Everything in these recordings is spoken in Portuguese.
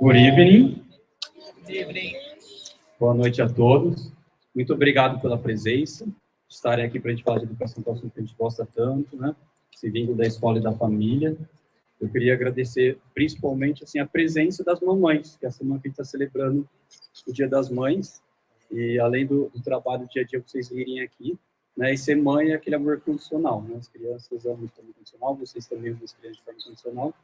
Good evening. Boa noite a todos. Muito obrigado pela presença. Estarem aqui para a gente falar de educação, que é um assunto que a gente gosta tanto, né? Esse vínculo da escola e da família. Eu queria agradecer principalmente assim, a presença das mamães, que essa semana que a gente está celebrando o Dia das Mães. E além do trabalho do dia a dia, vocês virem aqui, né? E ser mãe é aquele amor condicional, né? As crianças amam de forma condicional, vocês também amam as crianças de forma condicional.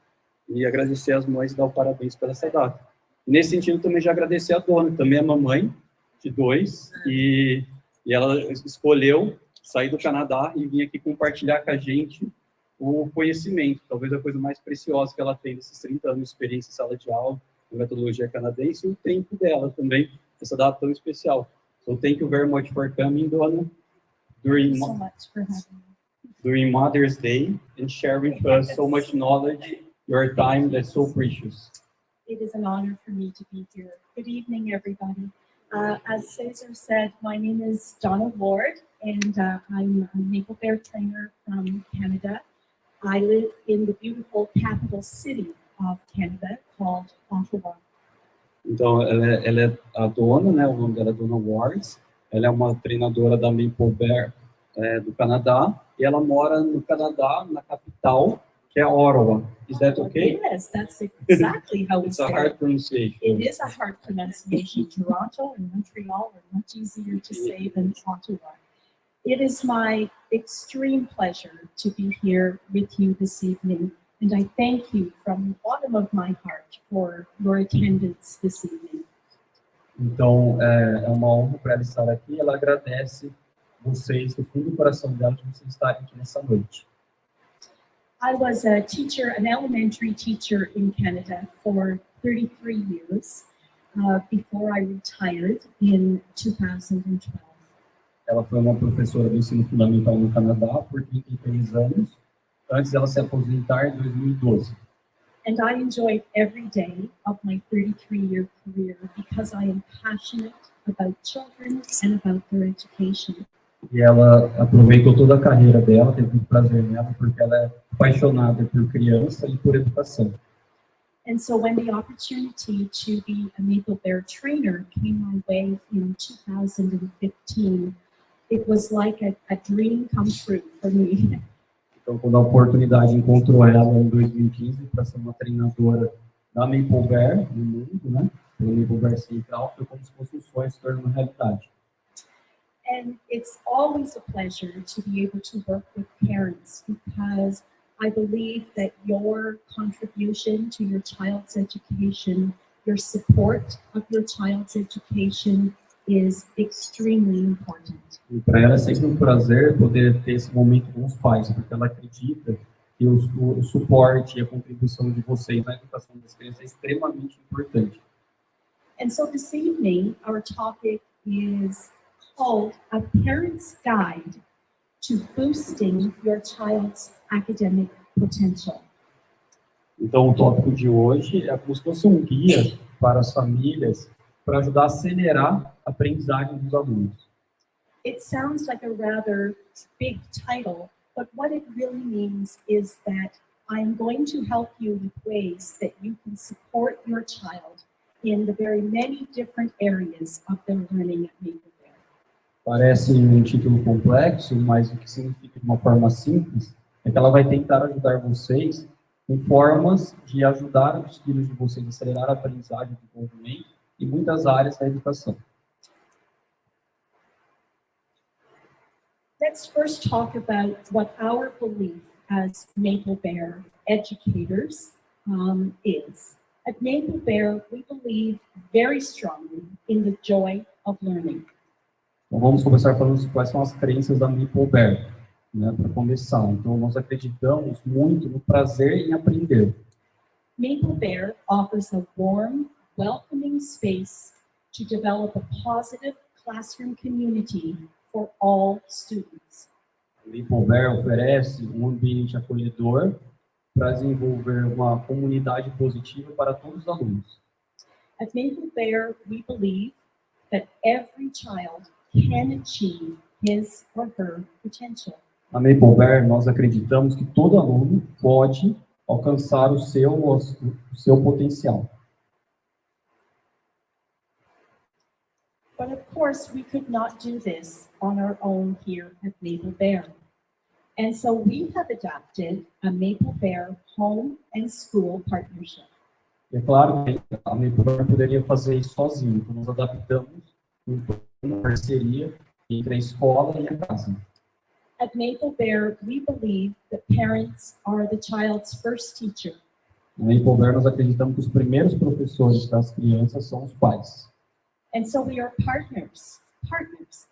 E agradecer às mães e dar o parabéns pela essa data. Nesse sentido, também já agradecer a Donna, que também é mamãe de 2, e ela escolheu sair do Canadá e vir aqui compartilhar com a gente o conhecimento, talvez a coisa mais preciosa que ela tem nesses 30 anos de experiência em sala de aula, na metodologia canadense, e o tempo dela também, essa data tão especial. So, thank you very much for coming, Donna, during Mother's Day, and sharing with us so much knowledge, your time that's so precious. It is an honor for me to be here. Good evening, everybody. As Cesar said, my name is Donna Ward, and I'm a naval bear trainer from Canada. I live in the beautiful capital city of Canada called Ottawa. Então, ela é a Donna, né? O nome dela é Donna Ward. Ela é uma treinadora da Maple Bear do Canadá, e ela mora no Canadá, na capital, que é Ottawa. Is that okay? Yes, that's exactly how It's we a say hard it. pronunciation. It is a hard pronunciation. Toronto and Montreal are much easier to say than Ottawa. It is my extreme pleasure to be here with you this evening, and I thank you from the bottom of my heart for your attendance this evening. Então, é uma honra para ela estar aqui. Ela agradece vocês, do fundo do coração dela, de vocês estarem aqui nessa noite. I was a teacher, an elementary teacher in Canada for 33 years before I retired in 2012. Ela foi uma professora do ensino fundamental no Canadá por 33 anos, antes dela se aposentar em 2012. And I enjoyed every day of my 33-year career because I am passionate about children and about their education. E ela aproveitou toda a carreira dela, teve muito prazer nela, porque ela é apaixonada por criança e por educação. And so when the opportunity to be a Maple Bear trainer came my way in 2015, it was like a dream come true for me. Então, quando a oportunidade encontrou ela em 2015 para ser uma treinadora da Maple Bear no mundo, né? Pelo Maple Bear Central, foi como se fosse um sonho se tornando uma realidade. And it's always a pleasure to be able to work with parents because I believe that your contribution to your child's education, your support of your child's education is extremely important. E para ela é sempre um prazer poder ter esse momento com os pais, porque ela acredita que o suporte e a contribuição de vocês na educação das crianças é extremamente importante. And so this evening, our topic is called A Parent's Guide to Boosting Your Child's Academic Potential. Então, o tópico de hoje é como se fosse um guia para as famílias para ajudar a acelerar a aprendizagem dos alunos. It sounds like a rather big title, but what it really means is that I'm going to help you with ways that you can support your child in the very many different areas of their learning at Maple Bear. Parece um título complexo, mas o que significa de uma forma simples é que ela vai tentar ajudar vocês com formas de ajudar os filhos de vocês a acelerar a aprendizagem e o desenvolvimento em muitas áreas da educação. Let's first talk about what our belief as Maple Bear educators is. At Maple Bear, we believe very strongly in the joy of learning. Então, vamos começar falando quais são as crenças da Maple Bear, né, para começar. Então, nós acreditamos muito no prazer em aprender. Maple Bear offers a warm, welcoming space to develop a positive classroom community for all students. A Maple Bear oferece um ambiente acolhedor para desenvolver uma comunidade positiva para todos os alunos. At Maple Bear, we believe that every child can achieve his or her potential. Na Maple Bear, nós acreditamos que todo aluno pode alcançar o seu potencial. But of course, we could not do this on our own here at Maple Bear. And so we have adopted a Maple Bear home and school partnership. E é claro que a Maple Bear poderia fazer isso sozinho, então nós adaptamos uma parceria entre a escola e a casa. At Maple Bear, we believe that parents are the child's first teacher. Na Maple Bear, nós acreditamos que os primeiros professores das crianças são os pais. And so we are partners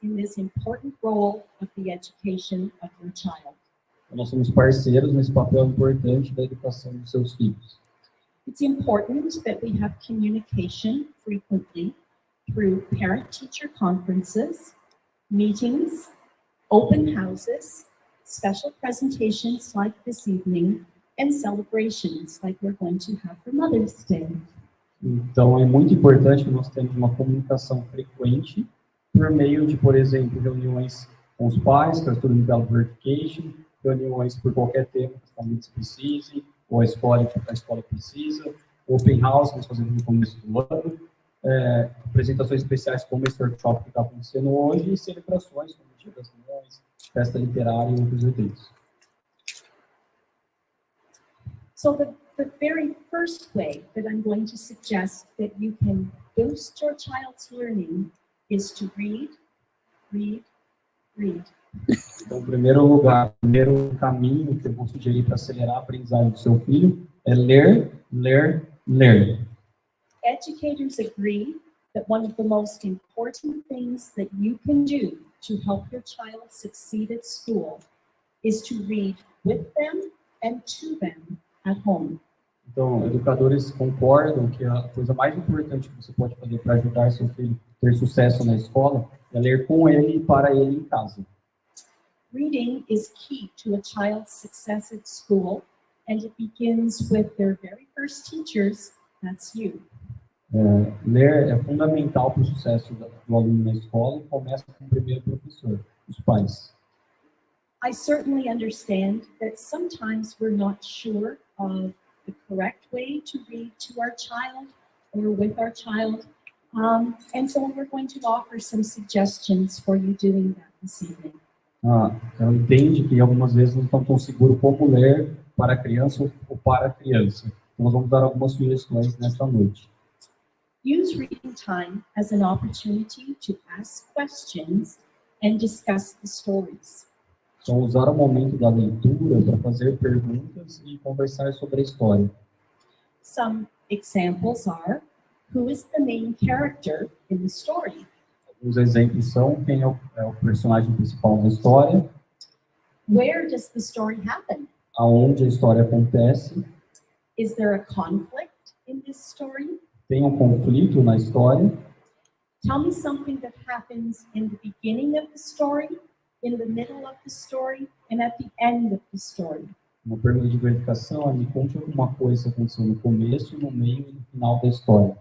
in this important role of the education of your child. Nós somos parceiros nesse papel importante da educação dos seus filhos. It's important that we have communication frequently through parent-teacher conferences, meetings, open houses, special presentations like this evening, and celebrations like we're going to have for Mother's Day. Então, é muito importante que nós tenhamos uma comunicação frequente por meio de, por exemplo, reuniões com os pais, para Student Development Verification, reuniões por qualquer tema que a família precise, ou a escola precisa, open house, que nós fazemos no começo do ano, apresentações especiais como esse workshop que está acontecendo hoje, e celebrações como o Dia das Mães, festa literária e outros eventos. So the very first way that I'm going to suggest that you can boost your child's learning is to read, read, read. Então, primeiro caminho que eu vou sugerir para acelerar a aprendizagem do seu filho é ler, ler, ler. Educators agree that one of the most important things that you can do to help your child succeed at school is to read with them and to them at home. Então, educadores concordam que a coisa mais importante que você pode fazer para ajudar seu filho a ter sucesso na escola é ler com ele e para ele em casa. Reading is key to a child's success at school, and it begins with their very first teachers, that's you. Ler é fundamental para o sucesso do aluno na escola e começa com o primeiro professor, os pais. I certainly understand that sometimes we're not sure of the correct way to read to our child or with our child, and so we're going to offer some suggestions for you doing that this evening. Ela entende que algumas vezes não estão tão seguros como ler para a criança ou para a criança. Então, nós vamos dar algumas sugestões nesta noite. Use reading time as an opportunity to ask questions and discuss the stories. Então, usar o momento da leitura para fazer perguntas e conversar sobre a história. Some examples are, who is the main character in the story? Os exemplos são quem é o personagem principal da história. Where does the story happen? Aonde a história acontece. Is there a conflict in this story? Tem um conflito na história. Tell me something that happens in the beginning of the story, in the middle of the story, and at the end of the story. Uma pergunta de verificação é: me conte alguma coisa que aconteceu no começo, no meio e no final da história.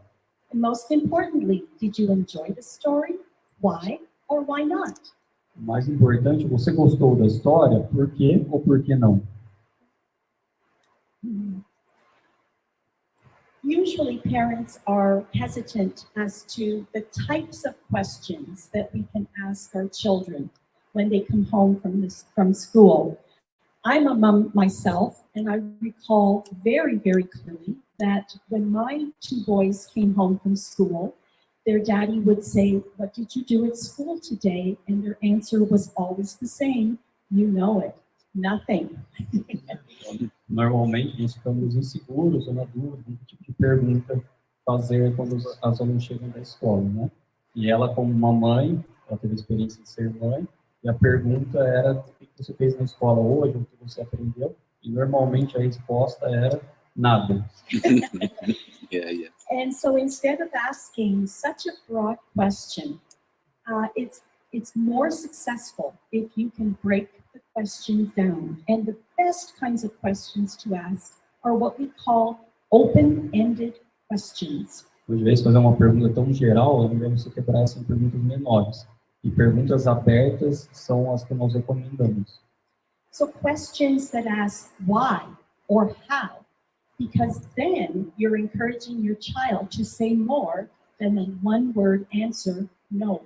And most importantly, did you enjoy the story? Why or why not? O mais importante, você gostou da história? Por quê ou por que não? Usually parents are hesitant as to the types of questions that we can ask our children when they come home from school. I'm a mom myself, and I recall very, very clearly that when my two boys came home from school, their daddy would say, "What did you do at school today?" And their answer was always the same, "You know it, nothing." Normalmente, nós ficamos inseguros ou na dúvida do tipo de pergunta fazer quando os alunos chegam da escola, né? E ela, como uma mãe, ela teve a experiência de ser mãe, e a pergunta era: o que você fez na escola hoje, o que você aprendeu? E normalmente a resposta era: nada. Yeah. And so instead of asking such a broad question, it's more successful if you can break the questions down. And the best kinds of questions to ask are what we call open-ended questions. Às vezes, fazer uma pergunta tão geral, ao invés de você quebrar em perguntas menores. E perguntas abertas são as que nós recomendamos. So questions that ask why or how, because then you're encouraging your child to say more than the one word answer, no.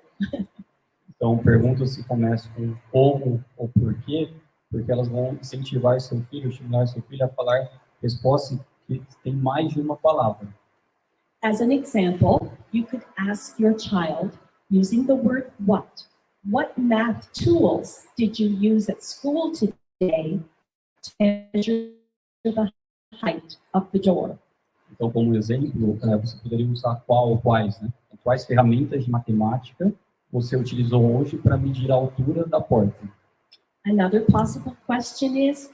Então, perguntas que começam com como ou porquê, porque elas vão incentivar seu filho, estimular seu filho a falar respostas que tem mais de uma palavra. As an example, you could ask your child using the word what. What math tools did you use at school today to measure the height of the door? Então, como exemplo, você poderia usar qual ou quais, né? Quais ferramentas de matemática você utilizou hoje para medir a altura da porta? Another possible question is,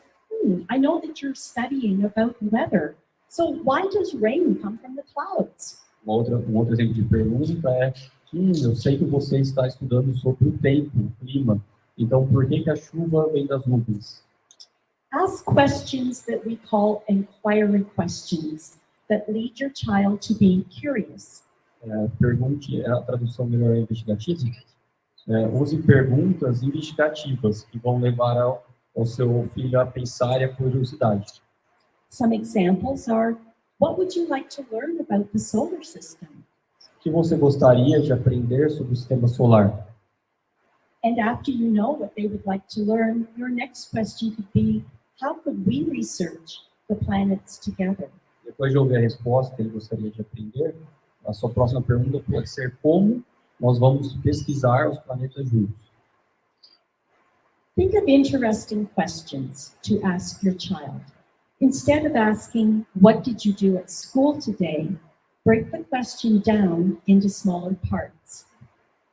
I know that you're studying about weather, so why does rain come from the clouds? Um outro exemplo de pergunta é, eu sei que você está estudando sobre o tempo, o clima, então por que a chuva vem das nuvens? Ask questions that we call inquiry questions that lead your child to being curious. Pergunte, a tradução melhor é investigativa? Use perguntas investigativas que vão levar ao seu filho a pensar e a curiosidade. Some examples are, what would you like to learn about the solar system? O que você gostaria de aprender sobre o sistema solar? And after you know what they would like to learn, your next question could be, how could we research the planets together? Depois de ouvir a resposta que ele gostaria de aprender, a sua próxima pergunta pode ser como nós vamos pesquisar os planetas juntos. Think of interesting questions to ask your child. Instead of asking, what did you do at school today? Break the question down into smaller parts.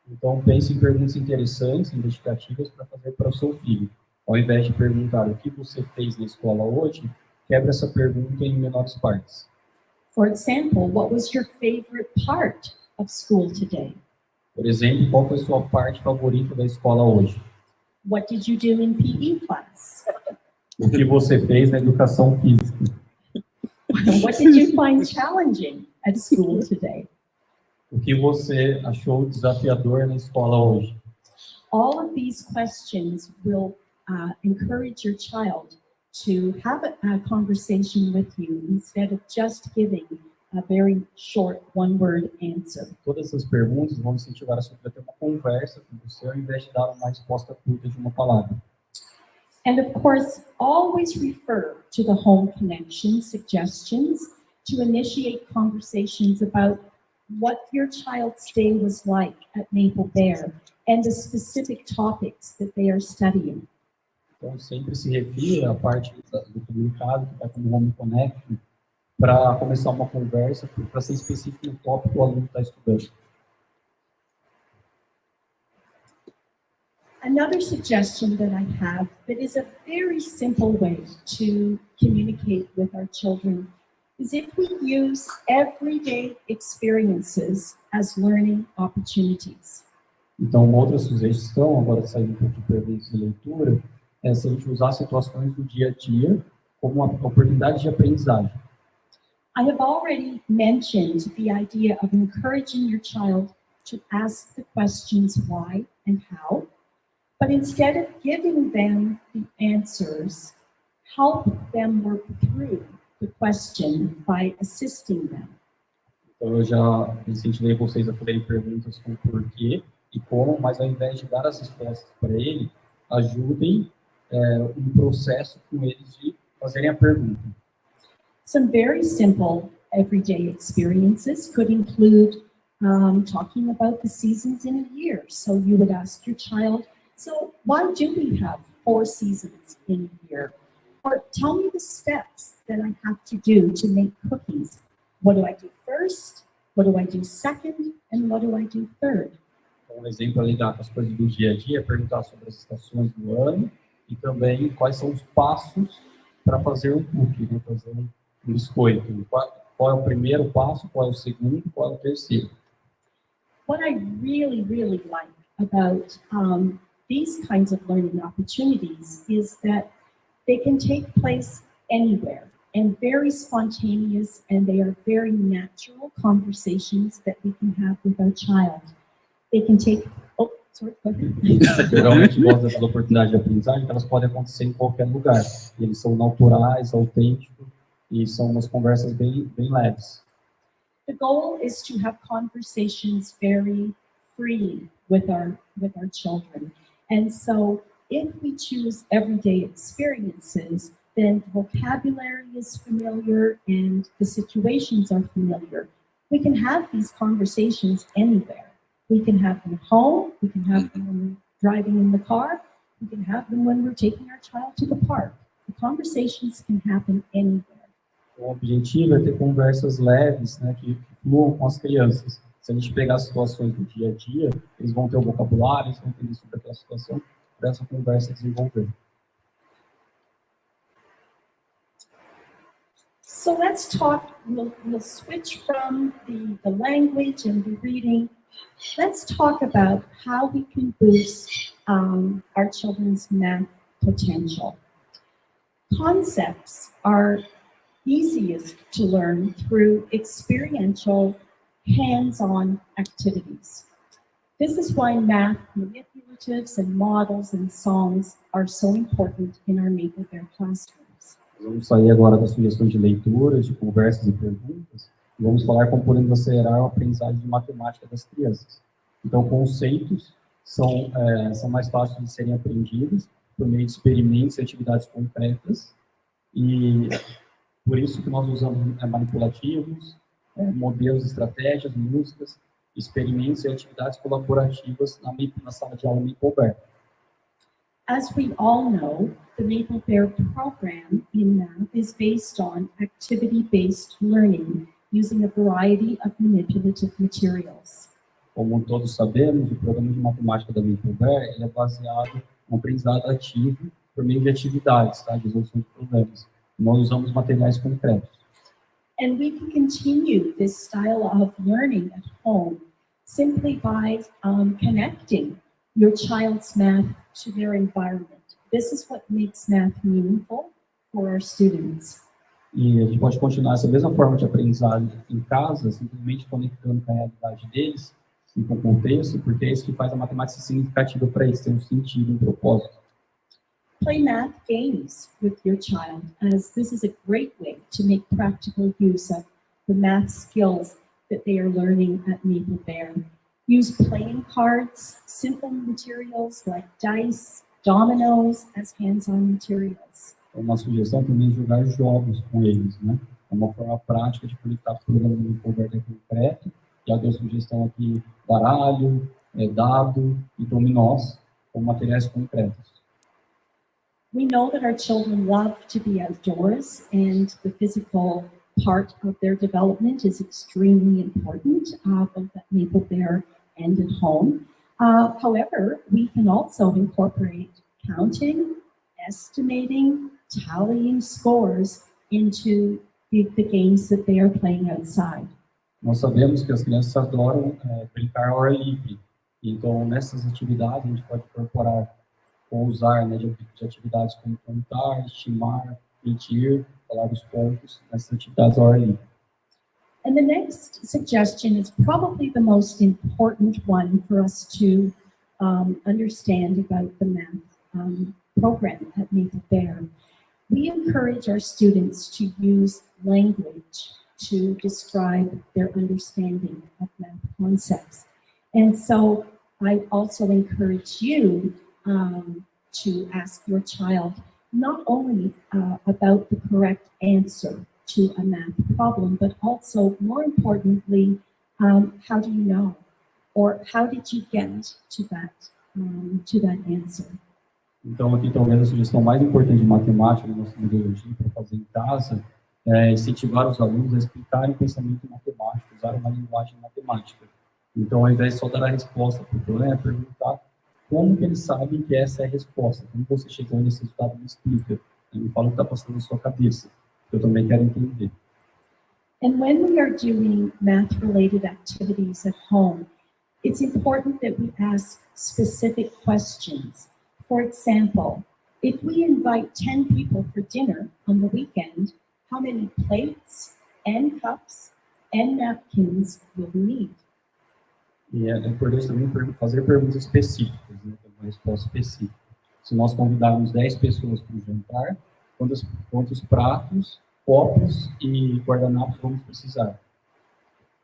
Então, pense em perguntas interessantes, investigativas para fazer para o seu filho. Ao invés de perguntar o que você fez na escola hoje, quebre essa pergunta em menores partes. For example, what was your favorite part of school today? Por exemplo, qual foi a sua parte favorita da escola hoje? What did you do in PE class? O que você fez na educação física? What did you find challenging at school today? O que você achou desafiador na escola hoje? All of these questions will encourage your child to have a conversation with you instead of just giving a very short one-word answer. Todas essas perguntas vão incentivar a sua filha a ter uma conversa com você ao invés de dar uma resposta curta de uma palavra. And of course, always refer to the home connection suggestions to initiate conversations about what your child's day was like at Maple Bear and the specific topics that they are studying. Então, sempre se refira à parte do comunicado, que está como home connection, para começar uma conversa, para ser específico no tópico que o aluno está estudando. Another suggestion that I have that is a very simple way to communicate with our children is if we use everyday experiences as learning opportunities. Então, uma outra sugestão, agora saindo um pouco de perguntas de leitura, é se a gente usar situações do dia a dia como uma oportunidade de aprendizagem. I have already mentioned the idea of encouraging your child to ask the questions why and how, but instead of giving them the answers, help them work through the question by assisting them. Então, eu já incentivei vocês a fazerem perguntas com porquê e como, mas ao invés de dar as respostas para ele, ajudem um processo com eles de fazerem a pergunta. Some very simple everyday experiences could include talking about the seasons in a year. So you would ask your child, so why do we have 4 seasons in a year? Or tell me the steps that I have to do to make cookies. What do I do first? What do I do second? And what do I do third? Então, um exemplo ali das coisas do dia a dia é perguntar sobre as estações do ano e também quais são os passos para fazer um cookie, né? Fazer um biscoito. Qual é o primeiro passo, qual é o segundo, qual é o terceiro. What I really, really like about these kinds of learning opportunities is that they can take place anywhere and very spontaneous, and they are very natural conversations that we can have with our child. They can take, Sorry, go ahead. Eu realmente gosto dessas oportunidades de aprendizagem, que elas podem acontecer em qualquer lugar. E eles são naturais, autênticos, e são umas conversas bem leves. The goal is to have conversations very freely with our children. And so if we choose everyday experiences, then the vocabulary is familiar and the situations are familiar. We can have these conversations anywhere. We can have them at home, we can have them when we're driving in the car, we can have them when we're taking our child to the park. The conversations can happen anywhere. O objetivo é ter conversas leves, né, que fluam com as crianças. Se a gente pegar as situações do dia a dia, eles vão ter o vocabulário, eles vão entender sobre aquela situação, para essa conversa desenvolver. So let's talk, we'll switch from the language and the reading. Let's talk about how we can boost our children's math potential. Concepts are easiest to learn through experiential, hands-on activities. This is why math manipulatives and models and songs are so important in our Maple Bear classrooms. Vamos sair agora das sugestões de leituras, de conversas e perguntas, e vamos falar como podemos acelerar a aprendizagem de matemática das crianças. Então, conceitos são mais fáceis de serem aprendidos por meio de experimentos e atividades concretas, e por isso que nós usamos manipulativos, modelos, estratégias, músicas, experimentos e atividades colaborativas na sala de aula Maple Bear. As we all know, the Maple Bear program in math is based on activity-based learning using a variety of manipulative materials. Como todos sabemos, o programa de matemática da Maple Bear é baseado no aprendizado ativo por meio de atividades, tá? De resolução de problemas. Nós usamos materiais concretos. And we can continue this style of learning at home simply by connecting your child's math to their environment. This is what makes math meaningful for our students. E a gente pode continuar essa mesma forma de aprendizagem em casa, simplesmente conectando com a realidade deles e com o contexto, porque é isso que faz a matemática ser significativa para eles, ter um sentido, um propósito. Play math games with your child, as this is a great way to make practical use of the math skills that they are learning at Maple Bear. Use playing cards, simple materials like dice, dominoes as hands-on materials. Uma sugestão também é jogar jogos com eles, né? É uma forma prática de conectar o programa no Maple Bear concreto. Já deu sugestão aqui, baralho, dado e dominós, com materiais concretos. We know that our children love to be outdoors, and the physical part of their development is extremely important, both at Maple Bear and at home. However, we can also incorporate counting, estimating, tallying scores into the games that they are playing outside. Nós sabemos que as crianças adoram brincar ao ar livre. Então, nessas atividades, a gente pode incorporar ou usar, né, de atividades como contar, estimar, medir, falar os pontos nessas atividades ao ar livre. And the next suggestion is probably the most important one for us to understand about the math program at Maple Bear. We encourage our students to use language to describe their understanding of math concepts. And so I also encourage you to ask your child not only about the correct answer to a math problem, but also, more importantly, how do you know, or how did you get to that answer? Então, aqui talvez a sugestão mais importante de matemática da nossa metodologia para fazer em casa é incentivar os alunos a explicarem o pensamento matemático, usar uma linguagem matemática. Então, ao invés de só dar a resposta para o problema, é perguntar como que eles sabem que essa é a resposta. Como você chegou nesse resultado, me explica. Me fala o que está passando na sua cabeça. Eu também quero entender. And when we are doing math-related activities at home, it's important that we ask specific questions. For example, if we invite 10 people for dinner on the weekend, how many plates and cups and napkins will we need? E é importante também fazer perguntas específicas, né? Uma resposta específica. Se nós convidarmos 10 pessoas para o jantar, quantos pratos, copos e guardanapos vamos precisar?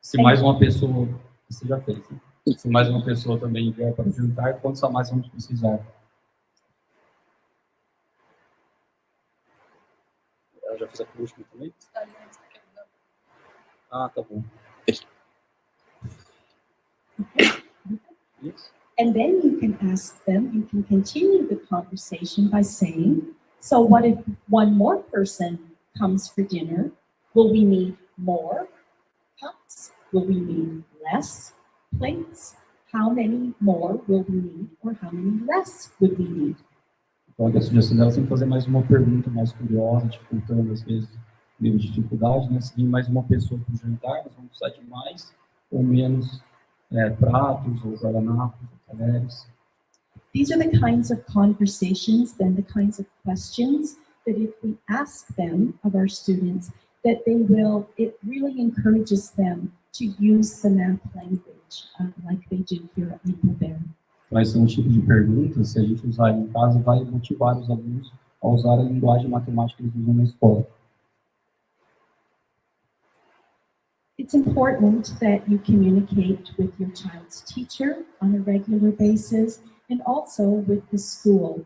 Se mais uma pessoa... Você já fez, né? Se mais uma pessoa também vier para o jantar, quantos a mais vamos precisar? Eu já fiz a última também? Ah, tá bom. Isso. And then you can ask them, you can continue the conversation by saying, so what if one more person comes for dinner? Will we need more cups? Will we need less plates? How many more will we need, or how many less would we need? Então, a sugestão dela é sempre fazer mais uma pergunta mais curiosa, dificultando às vezes o nível de dificuldade, né? Se vir mais uma pessoa para o jantar, nós vamos precisar de mais ou menos pratos, ou guardanapos, ou talheres. These are the kinds of conversations, then the kinds of questions that if we ask them of our students, that they will, it really encourages them to use the math language like they do here at Envolvimento. Mas são um tipo de perguntas, se a gente usar em casa, vai motivar os alunos a usar a linguagem matemática que eles usam na escola. It's important that you communicate with your child's teacher on a regular basis and also with the school.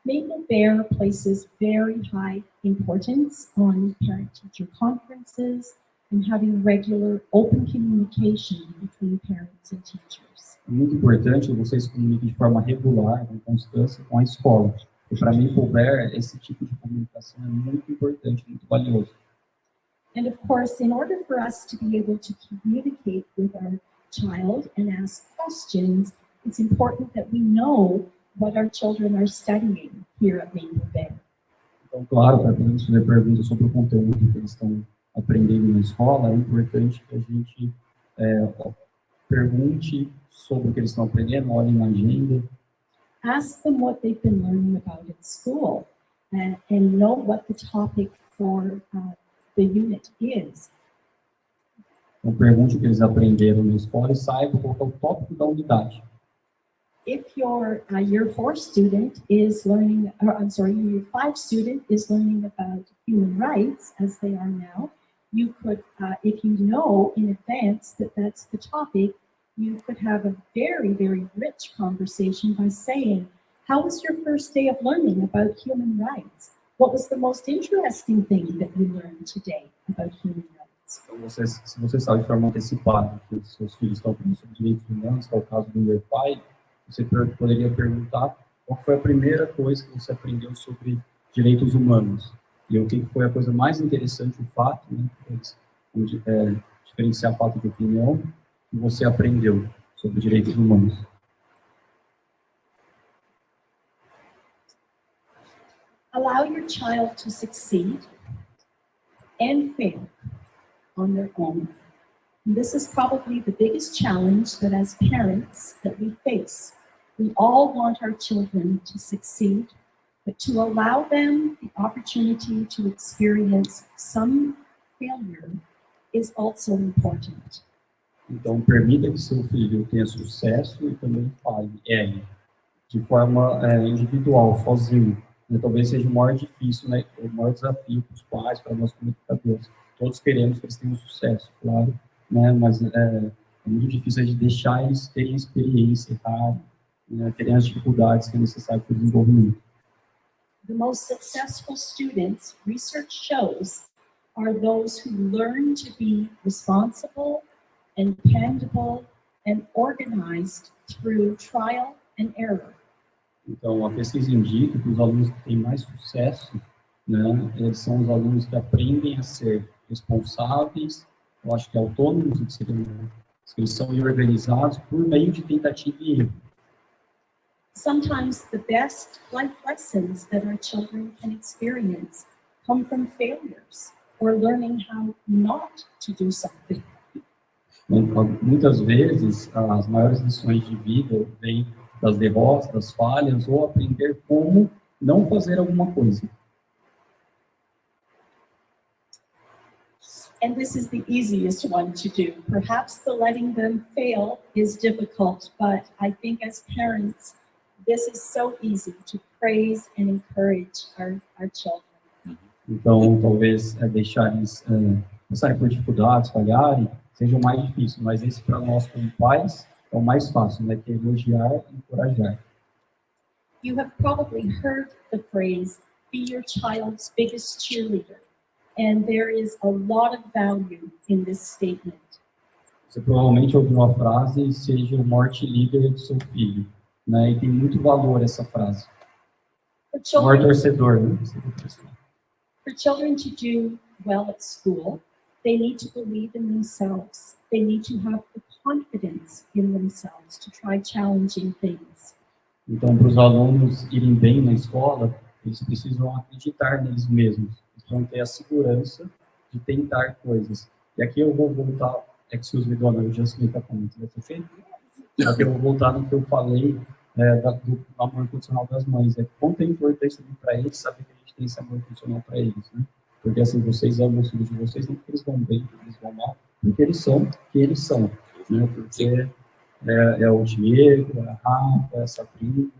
Maple Bear places very high importance on parent-teacher conferences and having regular open communication between parents and teachers. É muito importante que vocês se comuniquem de forma regular, com constância, com a escola. E para mim, esse tipo de comunicação é muito importante, muito valioso. And of course, in order for us to be able to communicate with our child and ask questions, it's important that we know what our children are studying here at Maple Bear. Então, claro, para podermos fazer perguntas sobre o conteúdo que eles estão aprendendo na escola, é importante que a gente pergunte sobre o que eles estão aprendendo, olhem na agenda. Ask them what they've been learning about at school and know what the topic for the unit is. Então, pergunte o que eles aprenderam na escola e saiba qual é o tópico da unidade. If your year 4 student is learning, your year 5 student is learning about human rights, as they are now, you could, if you know in advance that that's the topic, you could have a very, very rich conversation by saying, how was your first day of learning about human rights? What was the most interesting thing that you learned today about human rights? Então, se você sabe de forma antecipada que os seus filhos estão aprendendo sobre direitos humanos, que é o caso do meu pai, você poderia perguntar qual foi a primeira coisa que você aprendeu sobre direitos humanos. E o que foi a coisa mais interessante, o fato, né, diferenciar fato de opinião, que você aprendeu sobre direitos humanos. Allow your child to succeed and fail on their own. And this is probably the biggest challenge that as parents that we face. We all want our children to succeed, but to allow them the opportunity to experience some failure is also important. Então, permita que seu filho tenha sucesso e também falhe, de forma individual, sozinho. Talvez seja o maior difícil, né? O maior desafio para os pais, para nós comunicadores. Todos queremos que eles tenham sucesso, claro, né? Mas é muito difícil de deixar eles terem a experiência, terem as dificuldades que é necessário para o desenvolvimento. The most successful students, research shows, are those who learn to be responsible and dependable and organized through trial and error. Então, a pesquisa indica que os alunos que têm mais sucesso, né, eles são os alunos que aprendem a ser responsáveis, eu acho que autônomos, que eles são organizados por meio de tentativa e erro. Sometimes the best life lessons that our children can experience come from failures or learning how not to do something. Muitas vezes, as maiores lições de vida vêm das derrotas, das falhas, ou aprender como não fazer alguma coisa. And this is the easiest one to do. Perhaps the letting them fail is difficult, but I think as parents, this is so easy to praise and encourage our children. Então, talvez deixar eles passarem por dificuldades, falharem, seja o mais difícil, mas esse para nós como pais é o mais fácil, né? Que é elogiar e encorajar. You have probably heard the phrase, be your child's biggest cheerleader. And there is a lot of value in this statement. Você provavelmente ouviu a frase, seja o maior líder do seu filho, né? E tem muito valor essa frase. For O maior children, torcedor, né? for children to do well at school, they need to believe in themselves. They need to have the confidence in themselves to try challenging things. Então, para os alunos irem bem na escola, eles precisam acreditar neles mesmos. Eles vão ter a segurança de tentar coisas. E aqui eu vou voltar, excuse me, Donna, eu just make a comment, that's okay? Aqui eu vou voltar no que eu falei do amor incondicional das mães. É quanto é importante para eles saber que a gente tem esse amor incondicional para eles, né? Porque assim, vocês amam os filhos de vocês, não porque eles vão bem, porque eles vão mal, porque eles são quem eles são, né? Porque é o Diego, é a Rafa, é a Sabrina,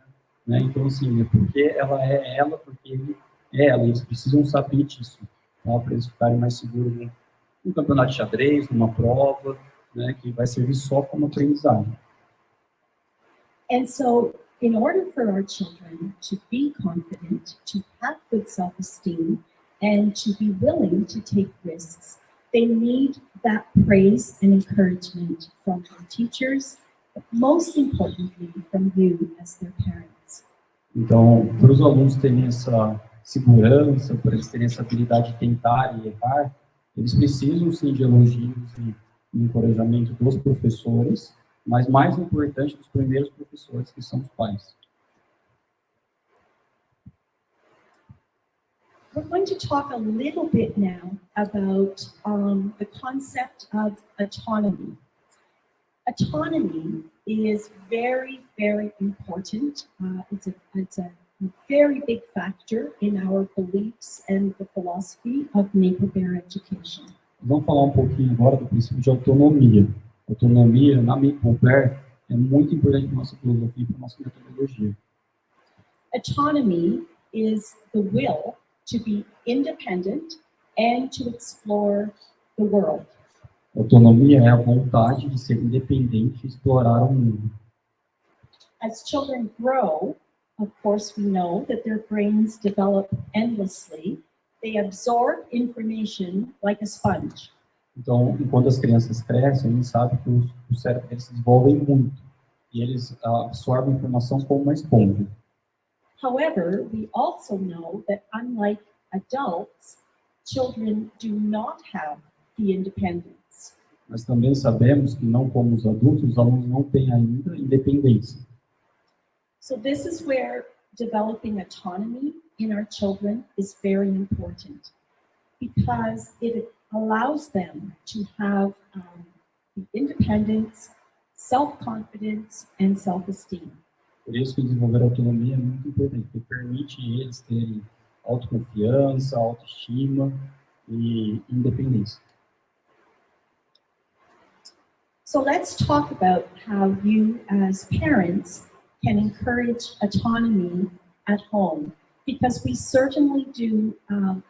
né? Então, assim, é porque ela é ela, porque ele é ela, eles precisam saber disso, tá? Para eles ficarem mais seguros num campeonato de xadrez, numa prova, né? Que vai servir só como aprendizagem. And so, in order for our children to be confident, to have good self-esteem, and to be willing to take risks, they need that praise and encouragement from their teachers, but most importantly, from you as their parents. Então, para os alunos terem essa segurança, para eles terem essa habilidade de tentar e errar, eles precisam sim de elogios e encorajamento dos professores, mas mais importante dos primeiros professores, que são os pais. We're going to talk a little bit now about the concept of autonomy. Autonomy is very, very important. It's a very big factor in our beliefs and the philosophy of Napier education. Vamos falar um pouquinho agora do princípio de autonomia. Autonomia, na Napier, é muito importante para a nossa filosofia e para a nossa metodologia. Autonomy is the will to be independent and to explore the world. Autonomia é a vontade de ser independente e explorar o mundo. As children grow, of course, we know that their brains develop endlessly. They absorb information like a sponge. Então, enquanto as crianças crescem, a gente sabe que o cérebro deles se desenvolve muito e eles absorvem informação como uma esponja. However, we also know that unlike adults, children do not have the independence. Mas também sabemos que, não como os adultos, os alunos não têm ainda independência. So this is where developing autonomy in our children is very important, because it allows them to have the independence, self-confidence, and self-esteem. Por isso que desenvolver autonomia é muito importante, porque permite eles terem autoconfiança, autoestima e independência. So let's talk about how you as parents can encourage autonomy at home, because we certainly do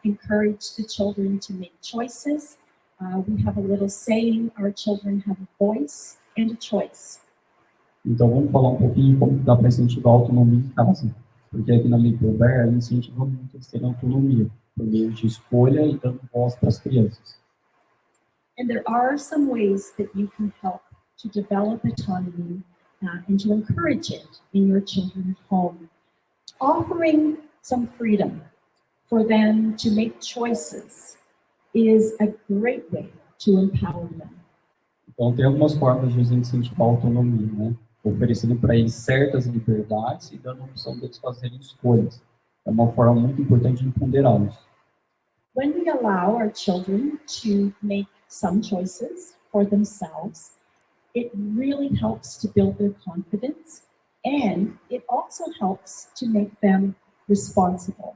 encourage the children to make choices. We have a little saying, our children have a voice and a choice. Então, vamos falar um pouquinho como dá para incentivar a autonomia em casa. Porque aqui na Napier, a gente incentiva muito eles terem autonomia, por meio de escolha e dando voz para as crianças. And there are some ways that you can help to develop autonomy and to encourage it in your children at home. Offering some freedom for them to make choices is a great way to empower them. Então, tem algumas formas de incentivar a autonomia, né? Oferecendo para eles certas liberdades e dando a opção deles fazerem escolhas. É uma forma muito importante de empoderá-los. When we allow our children to make some choices for themselves, it really helps to build their confidence, and it also helps to make them responsible.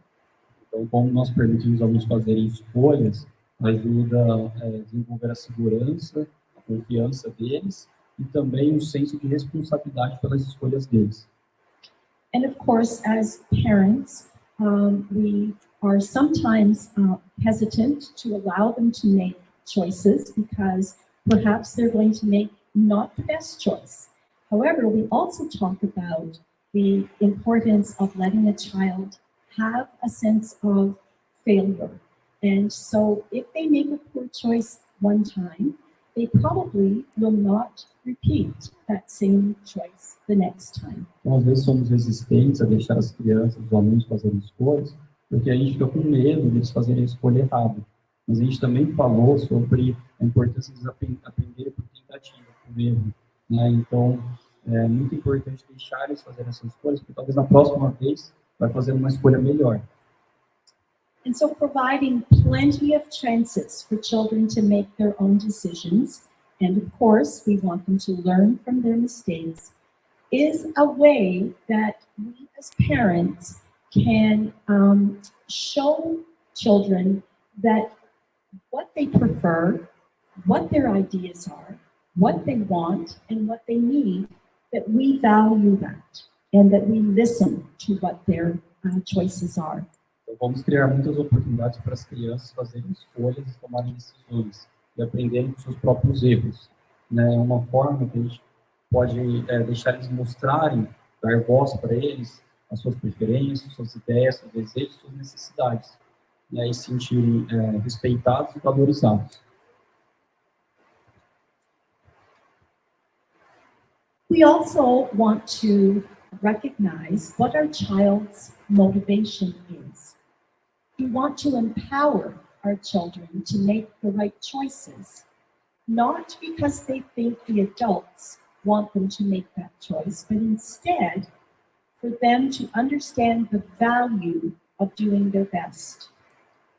Então, como nós permitimos aos alunos fazerem escolhas, ajuda a desenvolver a segurança, a confiança deles e também um senso de responsabilidade pelas escolhas deles. And of course, as parents, we are sometimes hesitant to allow them to make choices because perhaps they're going to make not the best choice. However, we also talk about the importance of letting a child have a sense of failure. And so if they make a poor choice one time, they probably will not repeat that same choice the next time. Então, às vezes, somos resistentes a deixar as crianças, os alunos fazerem escolhas, porque a gente fica com medo de eles fazerem a escolha errada. Mas a gente também falou sobre a importância de eles aprenderem por tentativa, por erro, né? Então, é muito importante deixar eles fazerem essas escolhas, porque talvez na próxima vez vai fazer uma escolha melhor. And so providing plenty of chances for children to make their own decisions, and of course we want them to learn from their mistakes, is a way that we as parents can show children that what they prefer, what their ideas are, what they want, and what they need, that we value that, and that we listen to what their choices are. Então, vamos criar muitas oportunidades para as crianças fazerem escolhas e tomarem decisões e aprenderem com seus próprios erros, né? É uma forma que a gente pode deixar eles mostrarem, dar voz para eles, as suas preferências, suas ideias, seus desejos, suas necessidades, né? E se sentirem respeitados e valorizados. We also want to recognize what our child's motivation is. We want to empower our children to make the right choices, not because they think the adults want them to make that choice, but instead for them to understand the value of doing their best.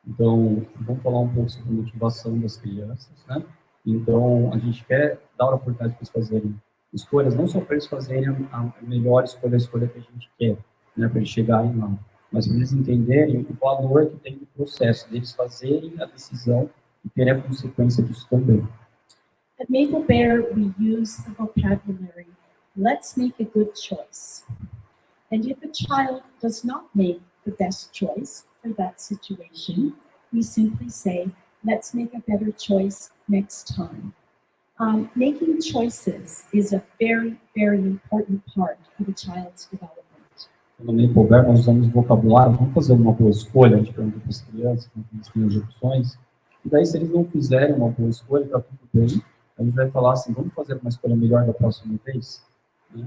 Então, vamos falar um pouco sobre a motivação das crianças, né? Então, a gente quer dar a oportunidade para eles fazerem escolhas, não só para eles fazerem a melhor escolha, a escolha que a gente quer, né, para eles chegarem lá, mas para eles entenderem o valor que tem no processo, deles fazerem a decisão e terem a consequência disso também. At Maple Bear, we use the vocabulary, let's make a good choice. And if a child does not make the best choice for that situation, we simply say, let's make a better choice next time. Making choices is a very, very important part of a child's development. No Maple Bear, nós usamos vocabulário, vamos fazer uma boa escolha, a gente pergunta para as crianças, como eles têm as opções, e daí se eles não fizerem uma boa escolha, está tudo bem, a gente vai falar assim, vamos fazer uma escolha melhor da próxima vez? Né?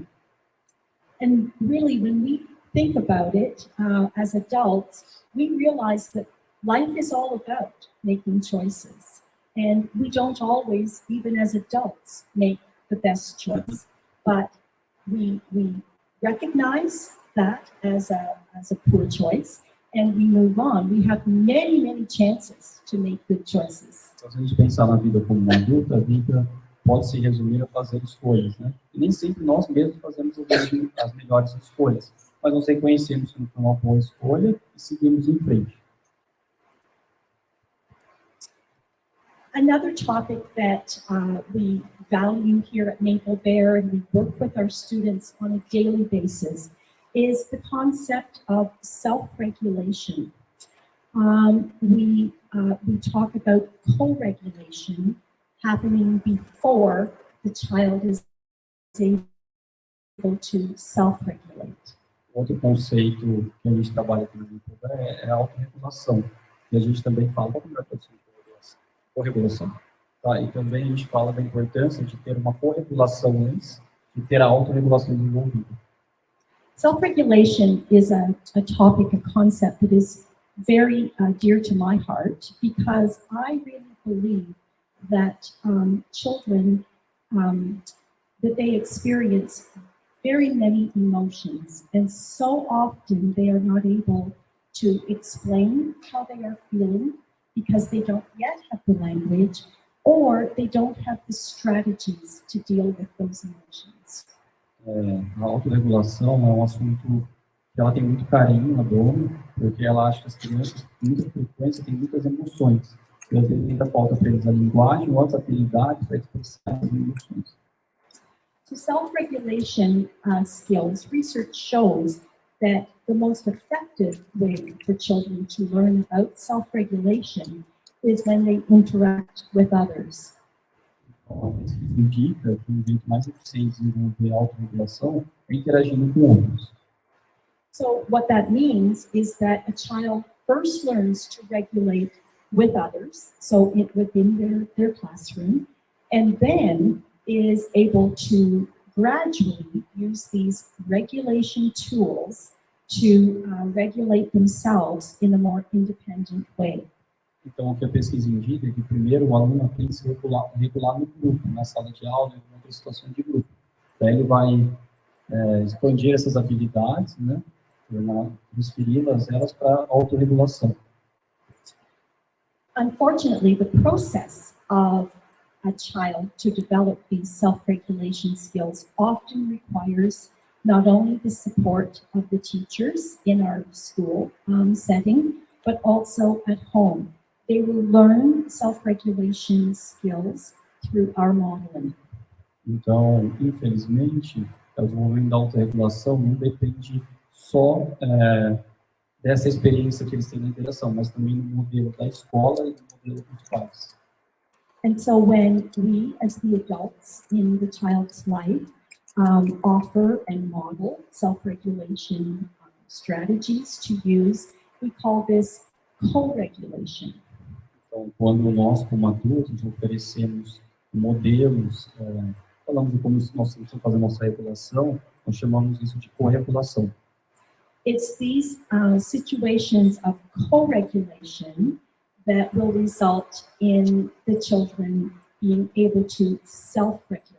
And really, when we think about it as adults, we realize that life is all about making choices. And we don't always, even as adults, make the best choice. But we recognize that as a poor choice, and we move on. We have many, many chances to make good choices. Se a gente pensar na vida como uma adulta, a vida pode se resumir a fazer escolhas, né? E nem sempre nós mesmos fazemos as melhores escolhas, mas nós reconhecemos que foi uma boa escolha e seguimos em frente. Another topic that we value here at Maple Bear and we work with our students on a daily basis is the concept of self-regulation. We talk about co-regulation happening before the child is able to self-regulate. Outro conceito que a gente trabalha aqui no Maple Bear é a autorregulação. E a gente também fala, qual é a tradução de corregulação? Tá? E também a gente fala da importância de ter uma corregulação antes de ter a autorregulação desenvolvida. Self-regulation is a topic, a concept that is very dear to my heart because I really believe that children, that they experience very many emotions and so often they are not able to explain how they are feeling because they don't yet have the language or they don't have the strategies to deal with those emotions. A autorregulação é um assunto que ela tem muito carinho na Donna, porque ela acha que as crianças, com muita frequência, têm muitas emoções. E às vezes ainda falta para eles a linguagem ou as habilidades para expressar as emoções. So self-regulation skills, research shows that the most effective way for children to learn about self-regulation is when they interact with others. Então, a pesquisa indica que o jeito mais eficiente de desenvolver a autorregulação é interagindo com outros. So what that means is that a child first learns to regulate with others, so within their classroom, and then is able to gradually use these regulation tools to regulate themselves in a more independent way. Então, o que a pesquisa indica é que primeiro o aluno aprende a se regular no grupo, na sala de aula, em outra situação de grupo. Daí ele vai expandir essas habilidades, né, transferi-las elas para a autorregulação. Unfortunately, the process of a child to develop these self-regulation skills often requires not only the support of the teachers in our school setting, but also at home. They will learn self-regulation skills through our modeling. Então, infelizmente, o desenvolvimento da autorregulação não depende só dessa experiência que eles têm na interação, mas também no modelo da escola e no modelo dos pais. And so when we, as the adults in the child's life, offer and model self-regulation strategies to use, we call this co-regulation. Então, quando nós, como adultos, oferecemos modelos, falamos de como nós temos que fazer nossa regulação, nós chamamos isso de co-regulação. It's these situations of co-regulation that will result in the children being able to self-regulate.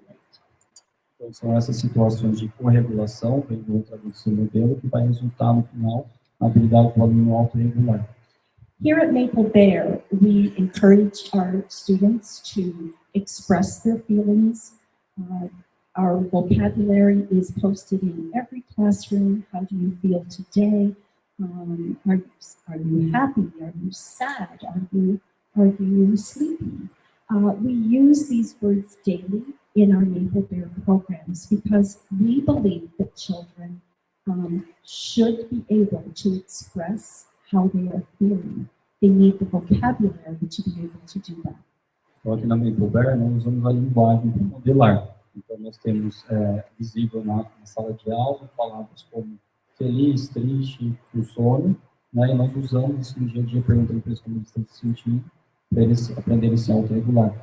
Então, são essas situações de co-regulação, vem do tradução modelo, que vai resultar, no final, na habilidade do aluno autorregular. Here at Maple Bear, we encourage our students to express their feelings. Our vocabulary is posted in every classroom. How do you feel today? Are you happy? Are you sad? Are you sleepy? We use these words daily in our Maple Bear programs because we believe that children should be able to express how they are feeling. They need the vocabulary to be able to do that. Então, aqui na Maple Bear, nós usamos a linguagem para modelar. Então, nós temos visível na sala de aula palavras como feliz, triste, com sono, né? E nós usamos isso no dia a dia, perguntando para eles como eles estão se sentindo, para eles aprenderem a se autorregular.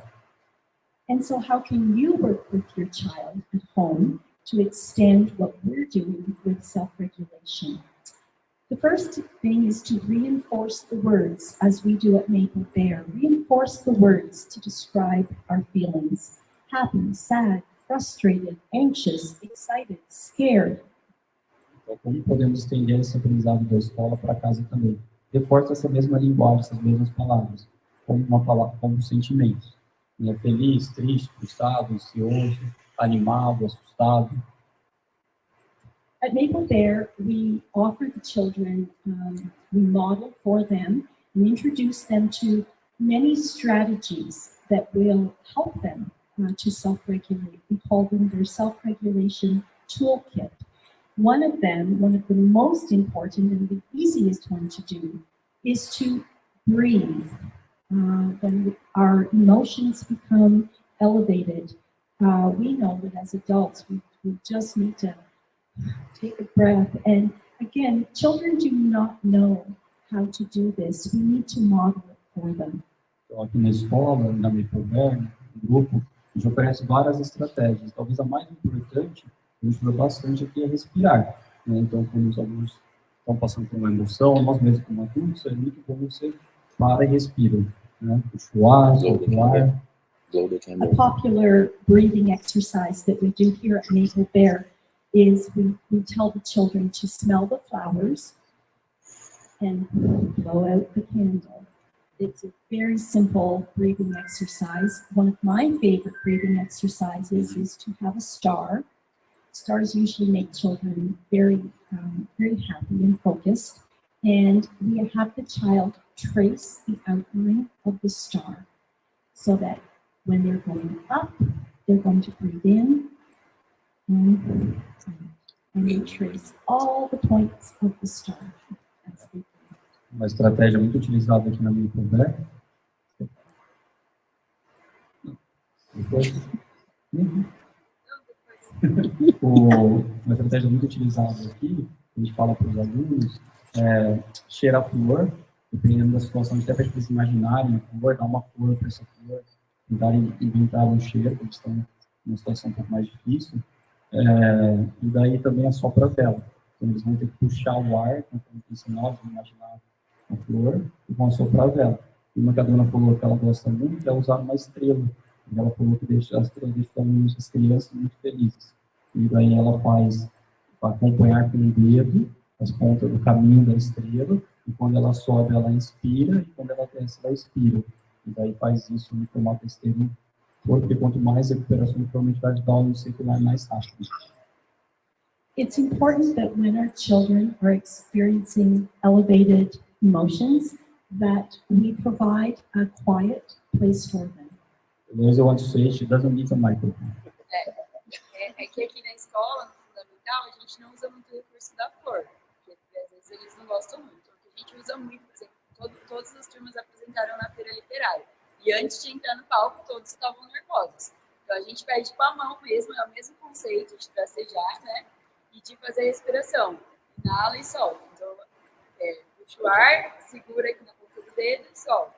And so how can you work with your child at home to extend what we're doing with self-regulation? The first thing is to reinforce the words, as we do at Maple Bear. Reinforce the words to describe our feelings. Happy, sad, frustrated, anxious, excited, scared. Então, como podemos estender esse aprendizado da escola para casa também? Reforça essa mesma linguagem, essas mesmas palavras, como uma palavra, como sentimentos. Feliz, triste, frustrado, ansioso, animado, assustado. At Maple Bear, we offer the children, we model for them and introduce them to many strategies that will help them to self-regulate. We call them their self-regulation toolkit. One of the most important and the easiest one to do is to breathe. When our emotions become elevated, we know that as adults, we just need to take a breath. And again, children do not know how to do this. We need to model it for them. Então, aqui na escola, na Maple Bear, no grupo, a gente oferece várias estratégias. Talvez a mais importante, a gente usa bastante aqui, é respirar. Né? Então, quando os alunos estão passando por uma emoção, nós mesmos como adultos, é muito bom você para e respira. Né? Puxa o ar, solta o ar. A popular breathing exercise that we do here at Maple Bear is we tell the children to smell the flowers and blow out the candle. It's a very simple breathing exercise. One of my favorite breathing exercises is to have a star. Stars usually make children very happy and focused. And we have the child trace the outline of the star so that when they're going up, they're going to breathe in and they trace all the points of the star. As they Uma estratégia muito utilizada aqui na minha conversa. Uma estratégia muito utilizada aqui, a gente fala para os alunos, cheirar a flor, dependendo da situação, até para eles imaginarem a flor, dar uma cor para essa flor, tentarem inventar um cheiro, porque estão numa situação um pouco mais difícil, e daí também assopra a vela. Então, eles vão ter que puxar o ar, conforme ensinado, imaginar a flor, e vão assoprar a vela. E uma que a dona falou que ela gosta muito é usar uma estrela. E ela falou que deixa as crianças muito felizes. E daí ela faz para acompanhar com o dedo as pontas do caminho da estrela, e quando ela sobe, ela inspira, e quando ela desce, ela expira. E daí faz isso no formato externo, porque quanto mais recuperação, provavelmente vai ajudar o circular mais rápido. It's important that when our children are experiencing elevated emotions, that we provide a quiet place for them. Those I want to say, she doesn't need a microphone. É que aqui na escola, no fundamental, a gente não usa muito o recurso da flor, porque às vezes eles não gostam muito. O que a gente usa muito, por exemplo, todas as turmas apresentaram na feira literária. E antes de entrar no palco, todos estavam nervosos. Então a gente pede com a mão mesmo, é o mesmo conceito de tracejar, né? E de fazer a respiração. Inala e solta. Então, puxa o ar, segura aqui na ponta do dedo e solta.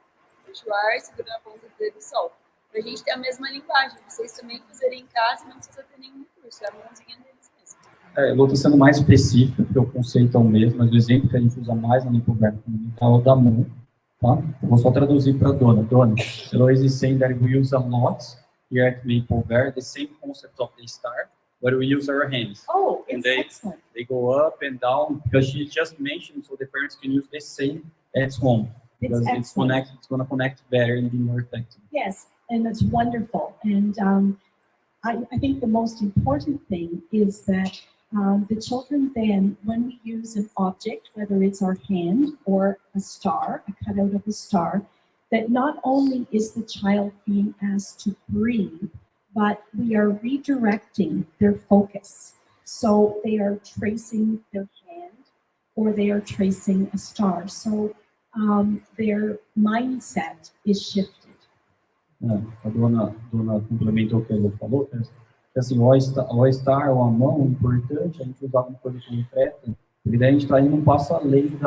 Puxa o ar, segura na ponta do dedo e solta. Pra gente ter a mesma linguagem. Vocês também fazerem em casa, não precisa ter nenhum recurso. É a mãozinha deles mesmo. Eu vou estar sendo mais específico, porque o conceito é o mesmo, mas o exemplo que a gente usa mais na linguagem fundamental é o da mão. Tá? Eu vou só traduzir para a Donna. Donna, Eloise is saying that we use a lot here at Maple Bear, the same concept of the star, but we use our hands. Oh, And it's excellent. they go up and down, because she just mentioned, so the parents can use the same at home. Because it's going to connect better and be more effective. Yes, and that's wonderful. And I think the most important thing is that the children then, when we use an object, whether it's our hand or a star, a cutout of a star, that not only is the child being asked to breathe, but we are redirecting their focus. So they are tracing their hand or they are tracing a star. So their mindset is shifted. A dona complementou o que ele falou, que assim, o estar ou a mão, o importante é a gente usar uma coisa concreta, porque daí a gente está indo um passo além do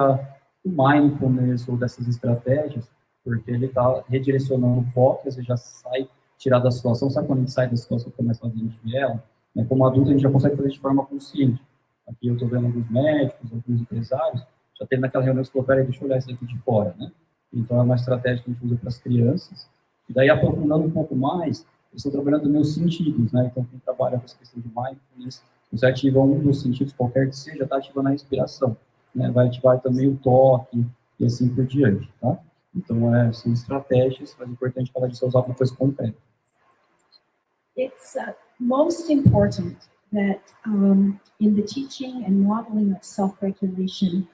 mindfulness ou dessas estratégias, porque ele está redirecionando o foco, você já sai, tirar da situação, sabe quando a gente sai da situação e começa a fazer ela? Né? Como adulto, a gente já consegue fazer de forma consciente. Aqui eu estou vendo alguns médicos, alguns empresários, já teve naquela reunião que falou, peraí, deixa eu olhar isso aqui de fora, né? Então é uma estratégia que a gente usa para as crianças, e daí aprofundando um pouco mais, eles estão trabalhando nos meus sentidos, né? Então quem trabalha com essa questão de mindfulness, você ativa um dos sentidos, qualquer que seja, está ativando a respiração, né? Vai ativar também o toque, e assim por diante, tá? Então são estratégias, mas é importante falar de você usar uma coisa concreta. It's most important that in the teaching and modeling of self-regulation,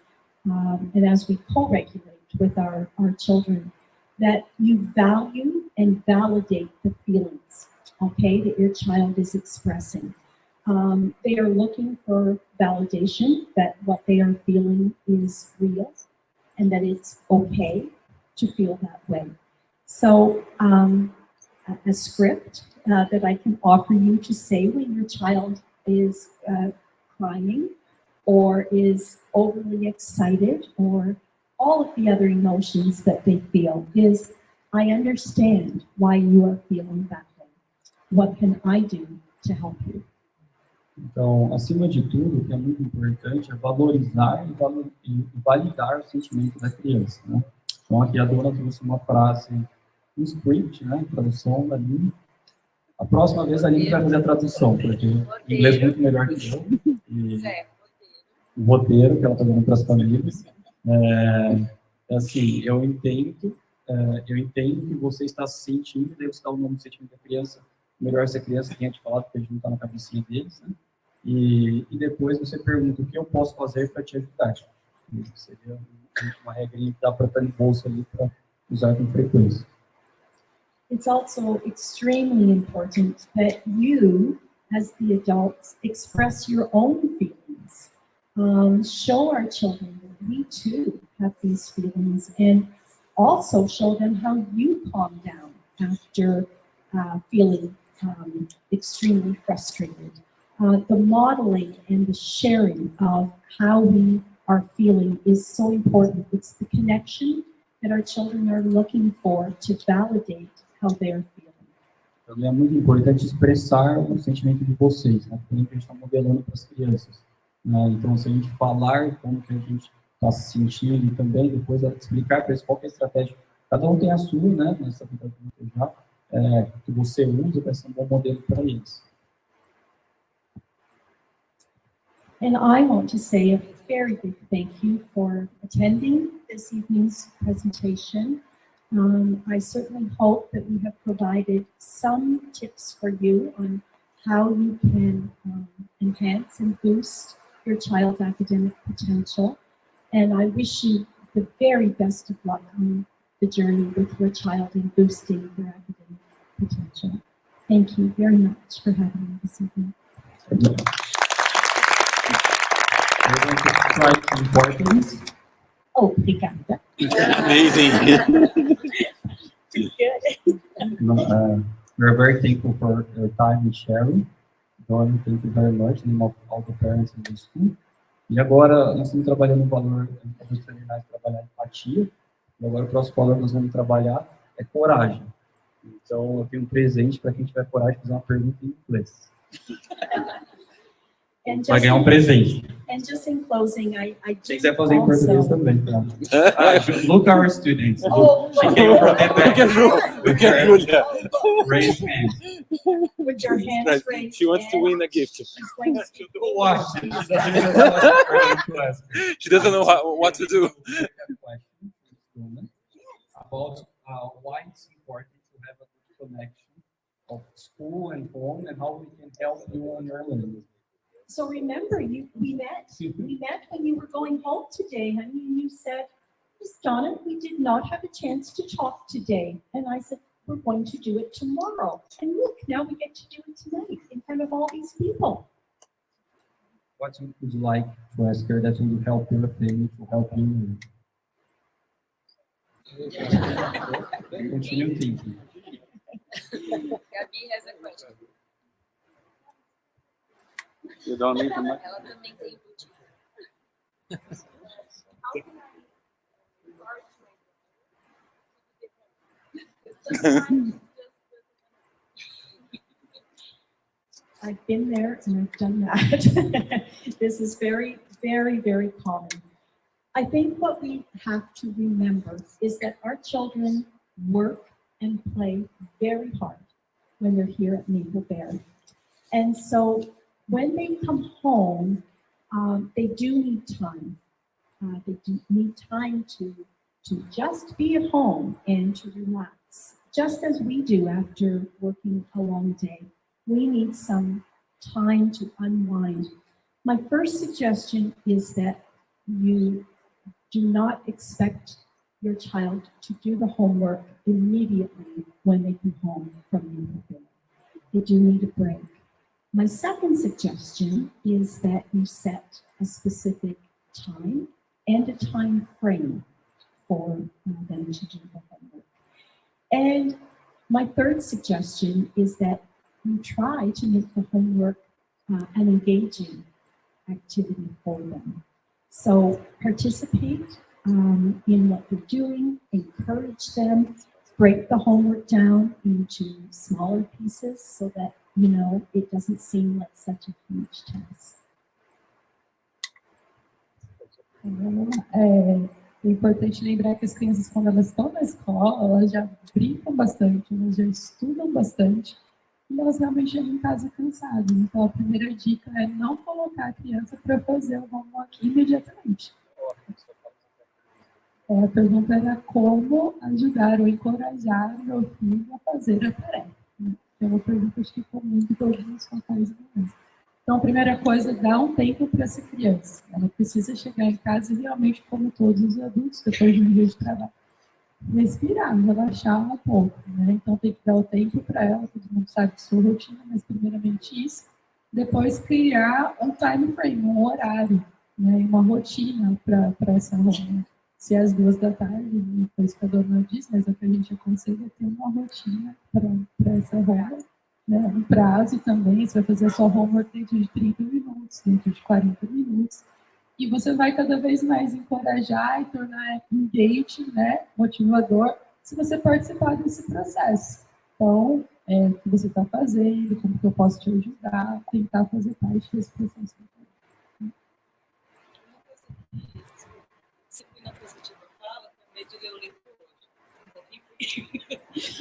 and as we co-regulate with our children, that you value and validate the feelings, okay, that your child is expressing. They are looking for validation that what they are feeling is real and that it's okay to feel that way. So a script that I can offer you to say when your child is crying or is overly excited or all of the other emotions that they feel is, I understand why you are feeling that way. What can I do to help you? Então, acima de tudo, o que é muito importante é valorizar e validar o sentimento da criança, né? Então, aqui a Dona trouxe uma frase, um script, né? Tradução ali. A próxima vez a Aline vai fazer a tradução, porque o inglês é muito melhor que eu. E o roteiro que ela está dando para as famílias. Assim, eu entendo que você está se sentindo, daí você dá o nome do sentimento da criança, melhor se a criança tenha te falado, porque a gente não está na cabecinha deles, né? E depois você pergunta o que eu posso fazer para te ajudar. Isso seria uma regrinha que dá para estar no bolso ali para usar com frequência. It's also extremely important that you, as the adults, express your own feelings. Show our children that we too have these feelings, and also show them how you calm down after feeling extremely frustrated. The modeling and the sharing of how we are feeling is so important. It's the connection that our children are looking for to validate how they're feeling. Também é muito importante expressar o sentimento de vocês, né? Porque a gente está modelando para as crianças, né? Então, se a gente falar como que a gente está se sentindo e também depois explicar para eles qual que é a estratégia. Cada um tem a sua, né? Nessa vida que você usa, vai ser um bom modelo para eles. And I want to say a very big thank you for attending this evening's presentation. I certainly hope that we have provided some tips for you on how you can enhance and boost your child's academic potential. And I wish you the very best of luck on the journey with your child in boosting their academic potential. Thank you very much for having me this evening. We're going to try some importance. Obrigada. Amazing. We're very thankful for your time and sharing. Donna, thank you very much in name of all the parents in the school. E agora nós estamos trabalhando um valor, vamos terminar de trabalhar empatia. E agora o próximo valor que nós vamos trabalhar é coragem. Então eu tenho um presente para quem tiver coragem de fazer uma pergunta em inglês. Vai ganhar um presente. And just in closing, I Se quiser fazer em português também, tá? Look our students. Oh, She came from the Raise hand. with your hands raised. She wants to win a gift. She's going to Watch. She doesn't know what to do. About why it's important to have a good connection of school and home and how we can help you on your learning. So remember, we met when you were going home today, honey, and you said, Miss Donna, we did not have a chance to talk today. And I said, we're going to do it tomorrow. And look, now we get to do it tonight in front of all these people. What would you like to ask her that will help your family, to help you? Continue thinking. Gabi has a question. You don't need to much. Ela também tem boutique. I've been there and I've done that. This is very, very, very common. I think what we have to remember is that our children work and play very hard when they're here at Maple Bear. And so when they come home, they do need time. They do need time to just be at home and to relax, just as we do after working a long day. We need some time to unwind. My first suggestion is that you do not expect your child to do the homework immediately when they come home from Maple. They do need a break. My second suggestion is that you set a specific time and a time frame for them to do the homework. And my third suggestion is that you try to make the homework an engaging activity for them. So participate in what they're doing, encourage them, break the homework down into smaller pieces so that, you know, it doesn't seem like such a huge task. É importante lembrar que as crianças, quando elas estão na escola, elas já brincam bastante, elas já estudam bastante, e elas realmente chegam em casa cansadas. Então, a primeira dica é não colocar a criança para fazer o homework imediatamente. A pergunta era como ajudar ou encorajar meu filho a fazer a tarefa. É uma pergunta que ficou muito em todos os papéis do mundo. Então, a primeira coisa, dá um tempo para essa criança. Ela precisa chegar em casa e realmente, como todos os adultos, depois de um dia de trabalho, respirar, relaxar um pouco, né? Então, tem que dar o tempo para ela, todo mundo sabe de sua rotina, mas primeiramente isso. Depois, criar um time frame, um horário, né? Uma rotina para essa home. Se é às 2 da tarde, não foi isso que a dona disse, mas é que a gente aconselha ter uma rotina para essa home. Né, um prazo também, você vai fazer a sua homework dentro de 30 minutos, dentro de 40 minutos, e você vai cada vez mais encorajar e tornar engaging, né, motivador, se você participar desse processo. Então, o que você está fazendo, como que eu posso te ajudar, tentar fazer parte desse processo. Disciplina positiva fala, também de ler o livro hoje.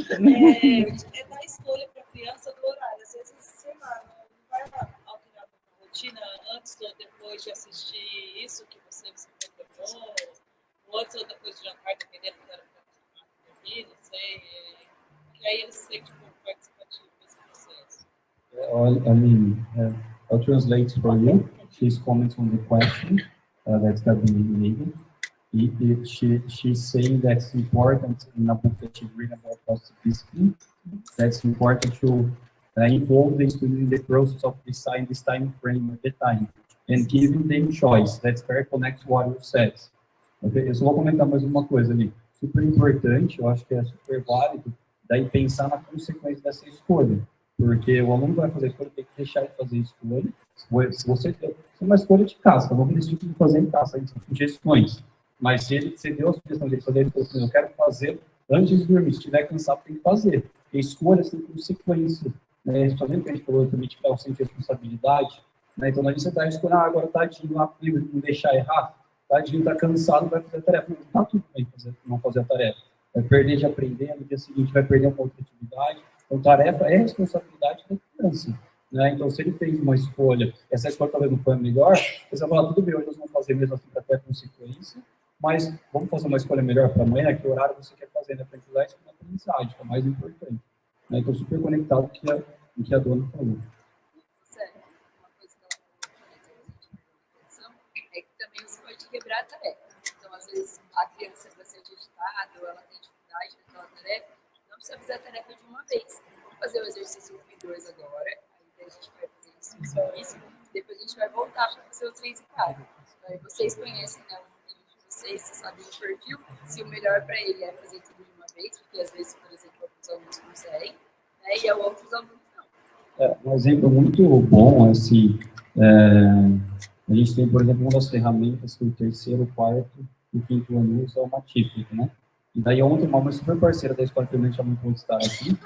É dar escolha para a criança do horário. Às vezes, sei lá, não vai alterar a rotina antes ou depois de assistir isso que você se programou, ou antes ou depois de jantar, dependendo da hora que dormir, não sei. E aí eles se sentem um pouco participativos desse processo. Aline, I'll translate for you. She's commenting on the question that's got been made. She's saying that it's important in a book that she's reading about positive discipline, that's important to involve the student in the process of deciding this time frame at the time and giving them choice. That's very connected to what you said. Okay? Eu só vou comentar mais uma coisa ali. Super importante, eu acho que é super válido, daí pensar na consequência dessa escolha. Porque o aluno vai fazer a escolha, tem que deixar ele fazer a escolha. Se você tem uma escolha de casa, vamos decidir o que fazer em casa, são sugestões. Mas se deu a sugestão de fazer, eu quero fazer antes de dormir. Se estiver cansado, tem que fazer. E escolhas têm consequências. Né? Fazendo o que a gente falou também, de dar sempre responsabilidade. Né? Então, você está escolhendo, agora tadinho, lá, não deixar errar. Tadinho, está cansado, vai fazer a tarefa. Não está tudo bem não fazer a tarefa. Vai perder de aprender, no dia seguinte vai perder uma outra atividade. Então, tarefa é responsabilidade da criança. Né? Então, se ele fez uma escolha, essa escolha talvez não foi a melhor, você vai falar, tudo bem, hoje nós vamos fazer mesmo assim para ter a consequência. Mas vamos fazer uma escolha melhor para amanhã, que horário você quer fazer, né? Para utilizar isso como aprendizagem, que é o mais importante. Né? Então, super conectado com o que a dona falou. Sério, uma coisa que ela falou é que também você pode quebrar a tarefa. Então, às vezes, a criança vai ser agitada ou ela tem dificuldade naquela tarefa, não precisa fazer a tarefa de uma vez. Vamos fazer o exercício 1 e 2 agora, aí a gente vai fazer isso, depois a gente vai voltar para fazer o 3 e 4. Aí vocês conhecem, né? Vocês sabem o perfil, se o melhor para ele é fazer tudo de uma vez, porque às vezes, por exemplo, alguns alunos conseguem, né, e outros alunos não. Um exemplo muito bom, assim, a gente tem, por exemplo, uma das ferramentas que o 3º, 4º e 5º ano usa é uma típica, né? E daí ontem, uma super parceira da escola que a gente não pode estar aqui,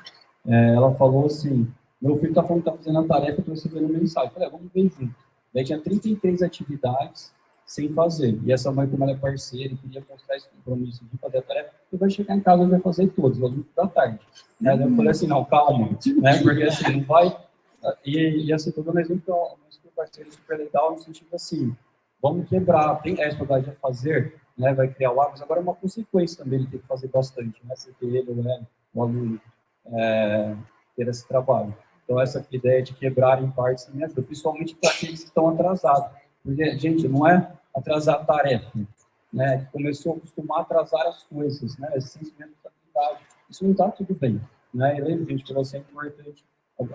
ela falou assim, meu filho está falando que está fazendo a tarefa, eu estou recebendo mensagem. Eu falei, vamos ver junto. Daí tinha 33 atividades sem fazer. E essa mãe, como ela é parceira e queria mostrar esse compromisso de fazer a tarefa, você vai chegar em casa e vai fazer todos, às 8 da tarde. Né? Eu falei assim, não, calma, né? Porque assim, não vai... E assim, estou dando exemplo que é uma super parceira super legal, no sentido assim, vamos quebrar, tem essa dificuldade de fazer, né? Vai criar o hábito, mas agora é uma consequência também, ele tem que fazer bastante, né? Porque ele, né, o aluno, ter esse trabalho. Então, essa ideia de quebrar em partes me ajuda, principalmente para aqueles que estão atrasados. Porque, gente, não é atrasar a tarefa, né? Começou a acostumar a atrasar as coisas, né? Esse sentimento de responsabilidade. Isso não está tudo bem, né? Eu lembro, gente, que vai ser importante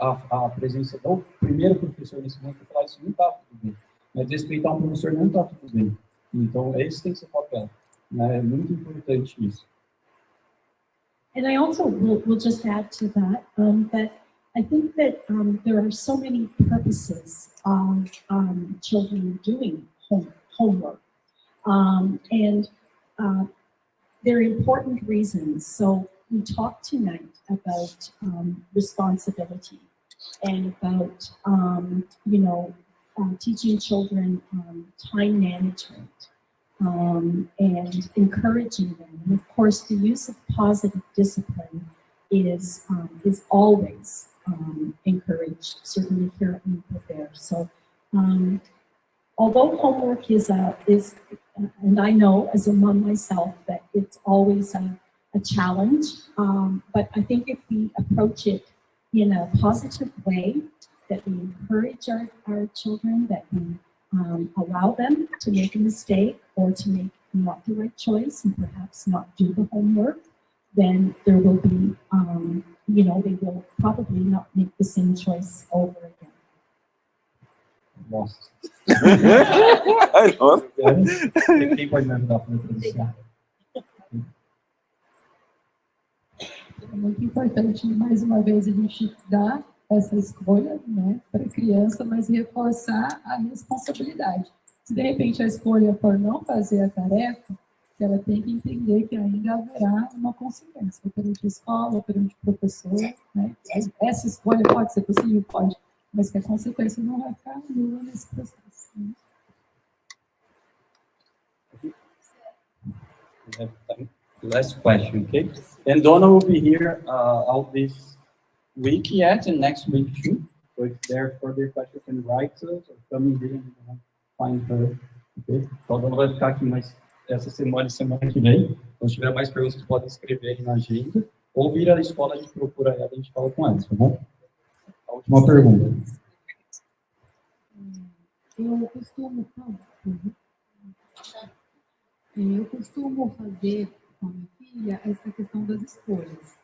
a presença do primeiro professor nesse momento para falar isso não está tudo bem. Mas respeitar um professor não está tudo bem. Então, esse tem que ser o papel. Né? É muito importante isso. And I also will just add to that that I think that there are so many purposes of children doing homework, and there are important reasons. So we talked tonight about responsibility and about teaching children time management and encouraging them. And of course, the use of positive discipline is always encouraged, certainly here at Newport there. So although homework is, and I know as a mom myself that it's always a challenge, but I think if we approach it in a positive way, that we encourage our children, that we allow them to make a mistake or to make not the right choice and perhaps not do the homework, then there will be, they will probably not make the same choice over again. Lost. I lost. Quem pode me ajudar a fazer a tradução? É muito importante, mais uma vez, a gente dar essa escolha, né, para a criança, mas reforçar a responsabilidade. Se de repente a escolha for não fazer a tarefa, ela tem que entender que ainda haverá uma consequência perante a escola, perante o professor, né? Essa escolha pode ser possível? Pode, mas que a consequência não vai ficar nula nesse processo. Né? Last question, okay? And Donna will be here all this week yet, and next week too. So if there are further questions, you can write us or come here and find her. Okay? Então a Donna vai ficar aqui mais essa semana e semana que vem. Então, se tiver mais perguntas, podem escrever aí na agenda. Ou vir à escola, a gente procura ela e a gente fala com ela, tá bom? A última pergunta. Eu costumo fazer com a minha filha essa questão das escolhas.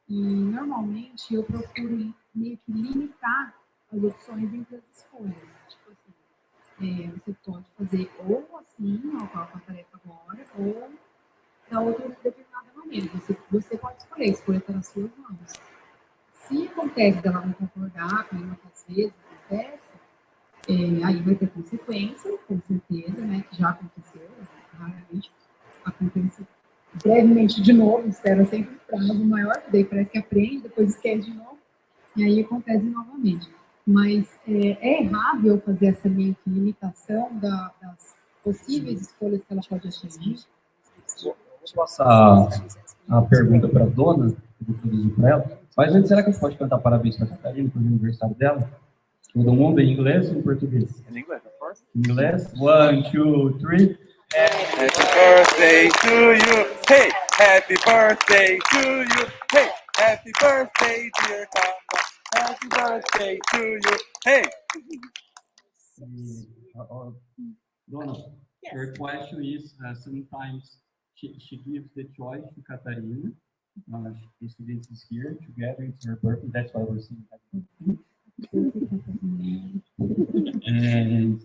E, normalmente, eu procuro meio que limitar as opções entre as escolhas. Tipo assim, você pode fazer ou assim, com a tarefa agora, ou da outra determinada maneira. Você pode escolher está nas suas mãos. Se acontece dela não concordar, como muitas vezes acontece, aí vai ter consequência, com certeza, né, que já aconteceu, raramente acontece brevemente de novo, espera sempre um prazo maior, daí parece que aprende, depois esquece de novo, e aí acontece novamente. Mas é errado eu fazer essa meio que limitação das possíveis escolhas que ela pode atingir? Vou passar a pergunta para a Dona, eu vou traduzir para ela. Mas antes, será que a gente pode cantar parabéns para a Catarina, para o aniversário dela? Todo mundo em inglês ou em português? In English, of course. Em inglês? 1, 2, 3. Happy birthday to you. Hey, happy birthday to you. Hey, happy birthday, dear Papa. Happy birthday to you. Hey. Donna, her question is, sometimes she gives the choice to Catarina. The students is here together, it's her birthday, that's why we're singing happy birthday. And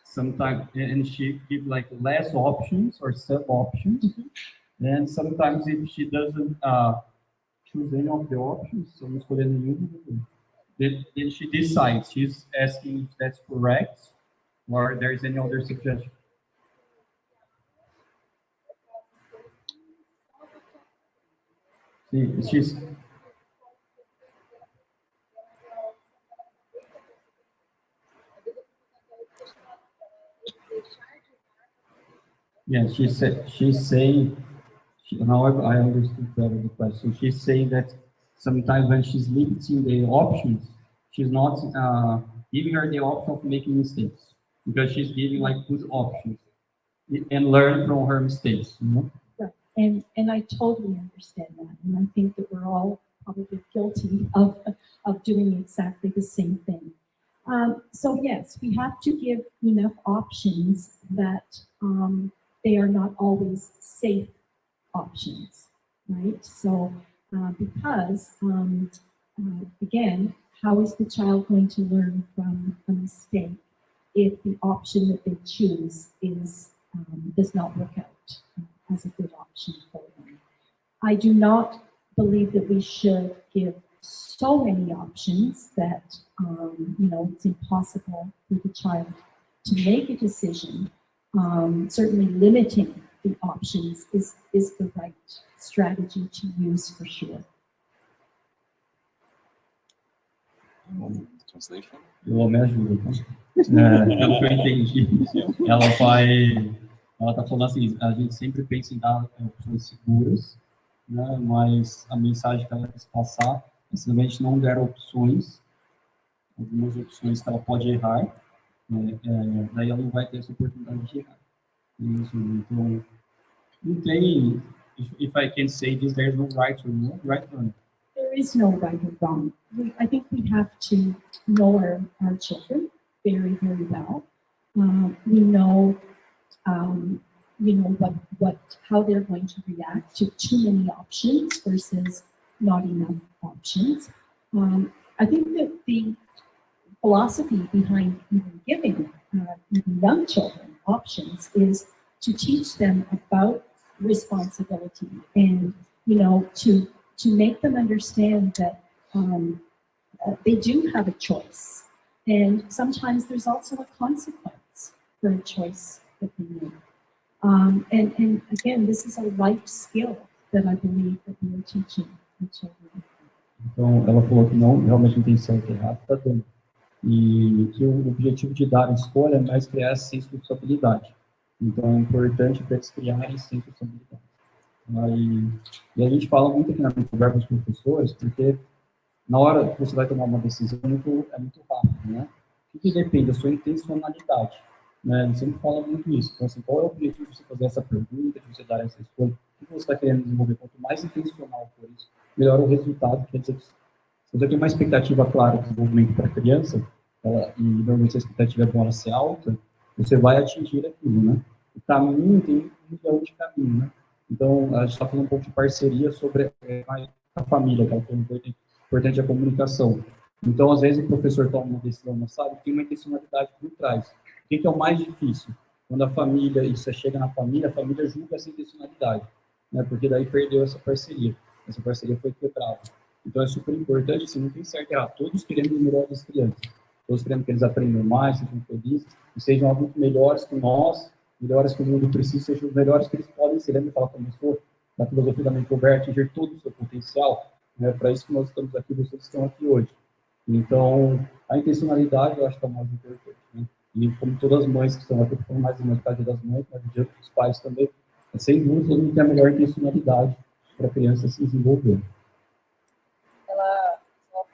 sometimes, and she gives like less options or sub options. And sometimes if she doesn't choose any of the options, so não escolher nenhum, then she decides. She's asking if that's correct or there is any other suggestion. She's yeah, she's saying, now I understood better the question. She's saying that sometimes when she's limiting the options, she's not giving her the option of making mistakes, because she's giving like good options and learn from her mistakes, you know? Right. And I totally understand that. And I think that we're all probably guilty of doing exactly the same thing. So yes, we have to give enough options that they are not always safe options, right? So because, again, how is the child going to learn from a mistake if the option that they choose does not work out as a good option for them? I do not believe that we should give so many options that it's impossible for the child to make a decision. Certainly limiting the options is the right strategy to use for sure. Translation? Eu me ajuda, tá? Pelo que eu entendi, ela tá falando assim, a gente sempre pensa em dar opções seguras, né? Mas a mensagem que ela quis passar é se a gente não der opções, algumas opções que ela pode errar, daí ela não vai ter essa oportunidade de errar. Isso, então, não tem, if I can say this, there's no right or wrong. There is no right or wrong. I think we have to know our children very, very well. We know, how they're going to react to too many options versus not enough options. I think that the philosophy behind even giving even young children options is to teach them about responsibility and, to make them understand that they do have a choice. And sometimes there's also a consequence for a choice that they make. And again, this is a life skill that I believe that we are teaching the children. Então, ela falou que não, realmente não tem certo e errado, está dando. E que o objetivo de dar a escolha é mais criar essa senso de responsabilidade. Então, é importante para eles criarem senso de responsabilidade. E a gente fala muito aqui na conversa com os professores, porque na hora que você vai tomar uma decisão é muito rápido, né? O que depende da sua intencionalidade, né? A gente sempre fala muito isso. Então, assim, qual é o objetivo de você fazer essa pergunta, de você dar essa escolha? O que você está querendo desenvolver? Quanto mais intencional for isso, melhor o resultado. Quer dizer, se você tem uma expectativa clara de desenvolvimento para a criança, e normalmente a expectativa é para ela ser alta, você vai atingir aquilo, né? O caminho tem um milhão de caminhos, né? Então, a gente está falando um pouco de parceria sobre a família, que é o importante, a comunicação. Então, às vezes, o professor toma uma decisão na sala e tem uma intencionalidade por trás. O que é o mais difícil? Quando a família, e você chega na família, a família julga essa intencionalidade, né? Porque daí perdeu essa parceria. Essa parceria foi quebrada. Então, é super importante, assim, não tem certo e errado. Todos queremos o melhor das crianças. Todos queremos que eles aprendam mais, sejam felizes, e sejam algo melhores que nós, melhores que o mundo precisa, sejam os melhores que eles podem ser. Lembra que ela começou na filosofia da mente aberta, atingir todo o seu potencial? É para isso que nós estamos aqui, vocês estão aqui hoje. Então, a intencionalidade, eu acho que é o mais importante, né? E como todas as mães que estão aqui, falando mais uma caso das mães, mas diante dos pais também, sem dúvida, todo mundo tem a melhor intencionalidade para a criança se desenvolver. Ela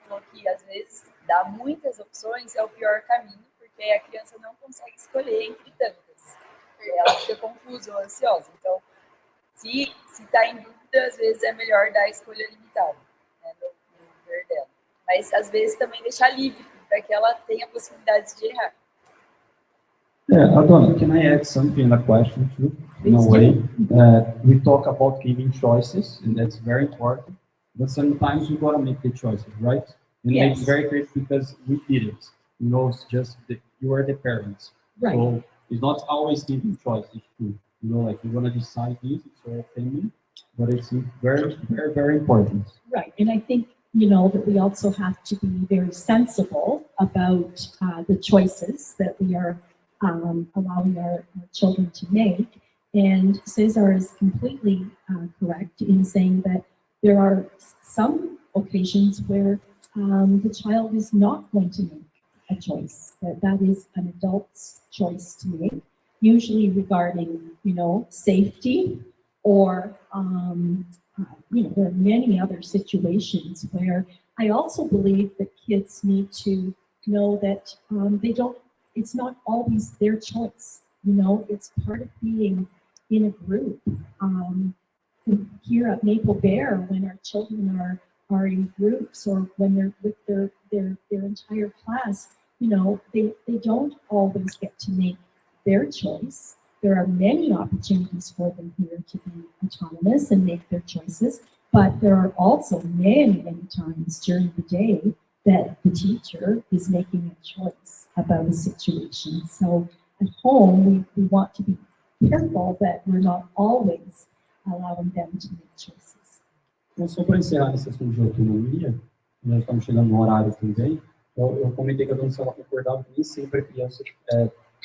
falou que, às vezes, dar muitas opções é o pior caminho, porque a criança não consegue escolher entre tantas. Ela fica confusa ou ansiosa. Então, se está em dúvida, às vezes é melhor dar a escolha limitada, né, no ver dela. Mas, às vezes, também deixar livre, para que ela tenha possibilidades de errar. Donna, can I add something in the question too? In a way, we talk about giving choices, and that's very important. But sometimes you gotta make the choices, right? And Yes. it's very great because we did it. It's just you are the parents, Right. so it's not always giving choices too. Like you wanna decide this, it's your opinion, but it's very, very, very important. Right, and I think, that we also have to be very sensible about the choices that we are allowing our children to make. And Cesar is completely correct in saying that there are some occasions where the child is not going to make a choice, that is an adult's choice to make, usually regarding, safety or, there are many other situations where I also believe that kids need to know that it's not always their choice, it's part of being in a group. Here at Maple Bear, when our children are in groups or when they're with their entire class, they don't always get to make their choice. There are many opportunities for them here to be autonomous and make their choices, but there are also many, many times during the day that the teacher is making a choice about a situation. So at home, we want to be careful that we're not always allowing them to make choices. Então, só para encerrar esse assunto de autonomia, nós estamos chegando no horário também, eu comentei que a Dona Célia concordava que nem sempre a criança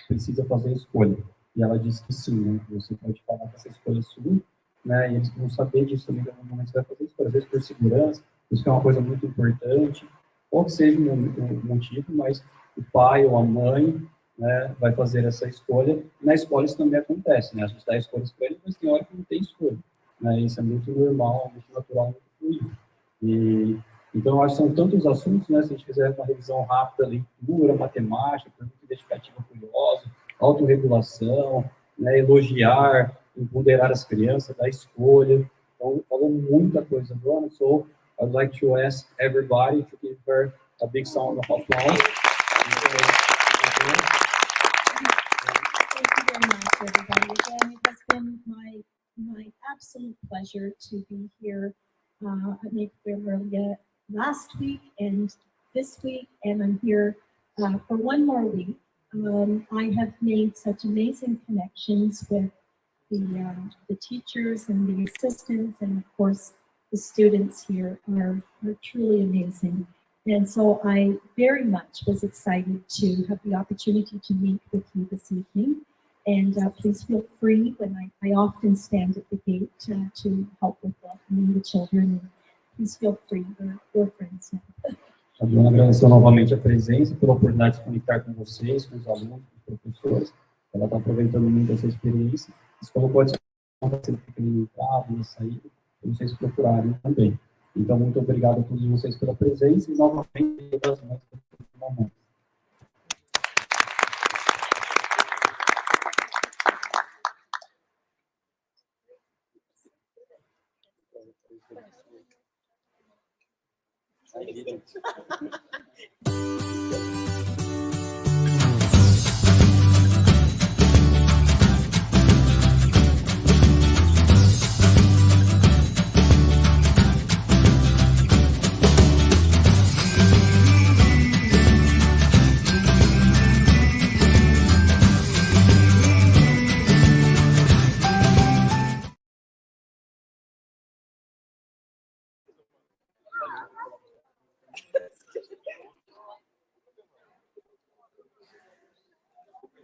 precisa fazer a escolha. E ela disse que sim, né? Você pode falar que essa escolha é sua, né? E eles vão saber disso também, no momento que você vai fazer a escolha. Às vezes por segurança, isso que é uma coisa muito importante, ou que seja um motivo, mas o pai ou a mãe, né, vai fazer essa escolha. Na escola isso também acontece, né? A gente dá escolhas para eles, mas tem hora que não tem escolha, né? Isso é muito normal, muito natural, muito fluido. Então, eu acho que são tantos assuntos, né? Se a gente fizer uma revisão rápida, leitura, matemática, pergunta investigativa curiosa, autorregulação, né? Elogiar, empoderar as crianças, dar escolha. Então, falou muita coisa, Dona. I'd like to ask everybody to give her a big sound of applause. Thank you very much, everybody. Again, it has been my absolute pleasure to be here at Naperville last week and this week, and I'm here for one more week. I have made such amazing connections with the teachers and the assistants, and of course the students here are truly amazing. And so I very much was excited to have the opportunity to meet with you this evening. And please feel free, when I often stand at the gate to help with welcoming the children. And please feel free, we're friends now. A Dona agradeceu novamente a presença, pela oportunidade de se conectar com vocês, com os alunos, com os professores. Ela está aproveitando muito essa experiência. Se colocou à disposição para ser pequeno entrada, na saída, para vocês procurarem também. Então, muito obrigado a todos vocês pela presença e, novamente, das mãos do momento. Aí,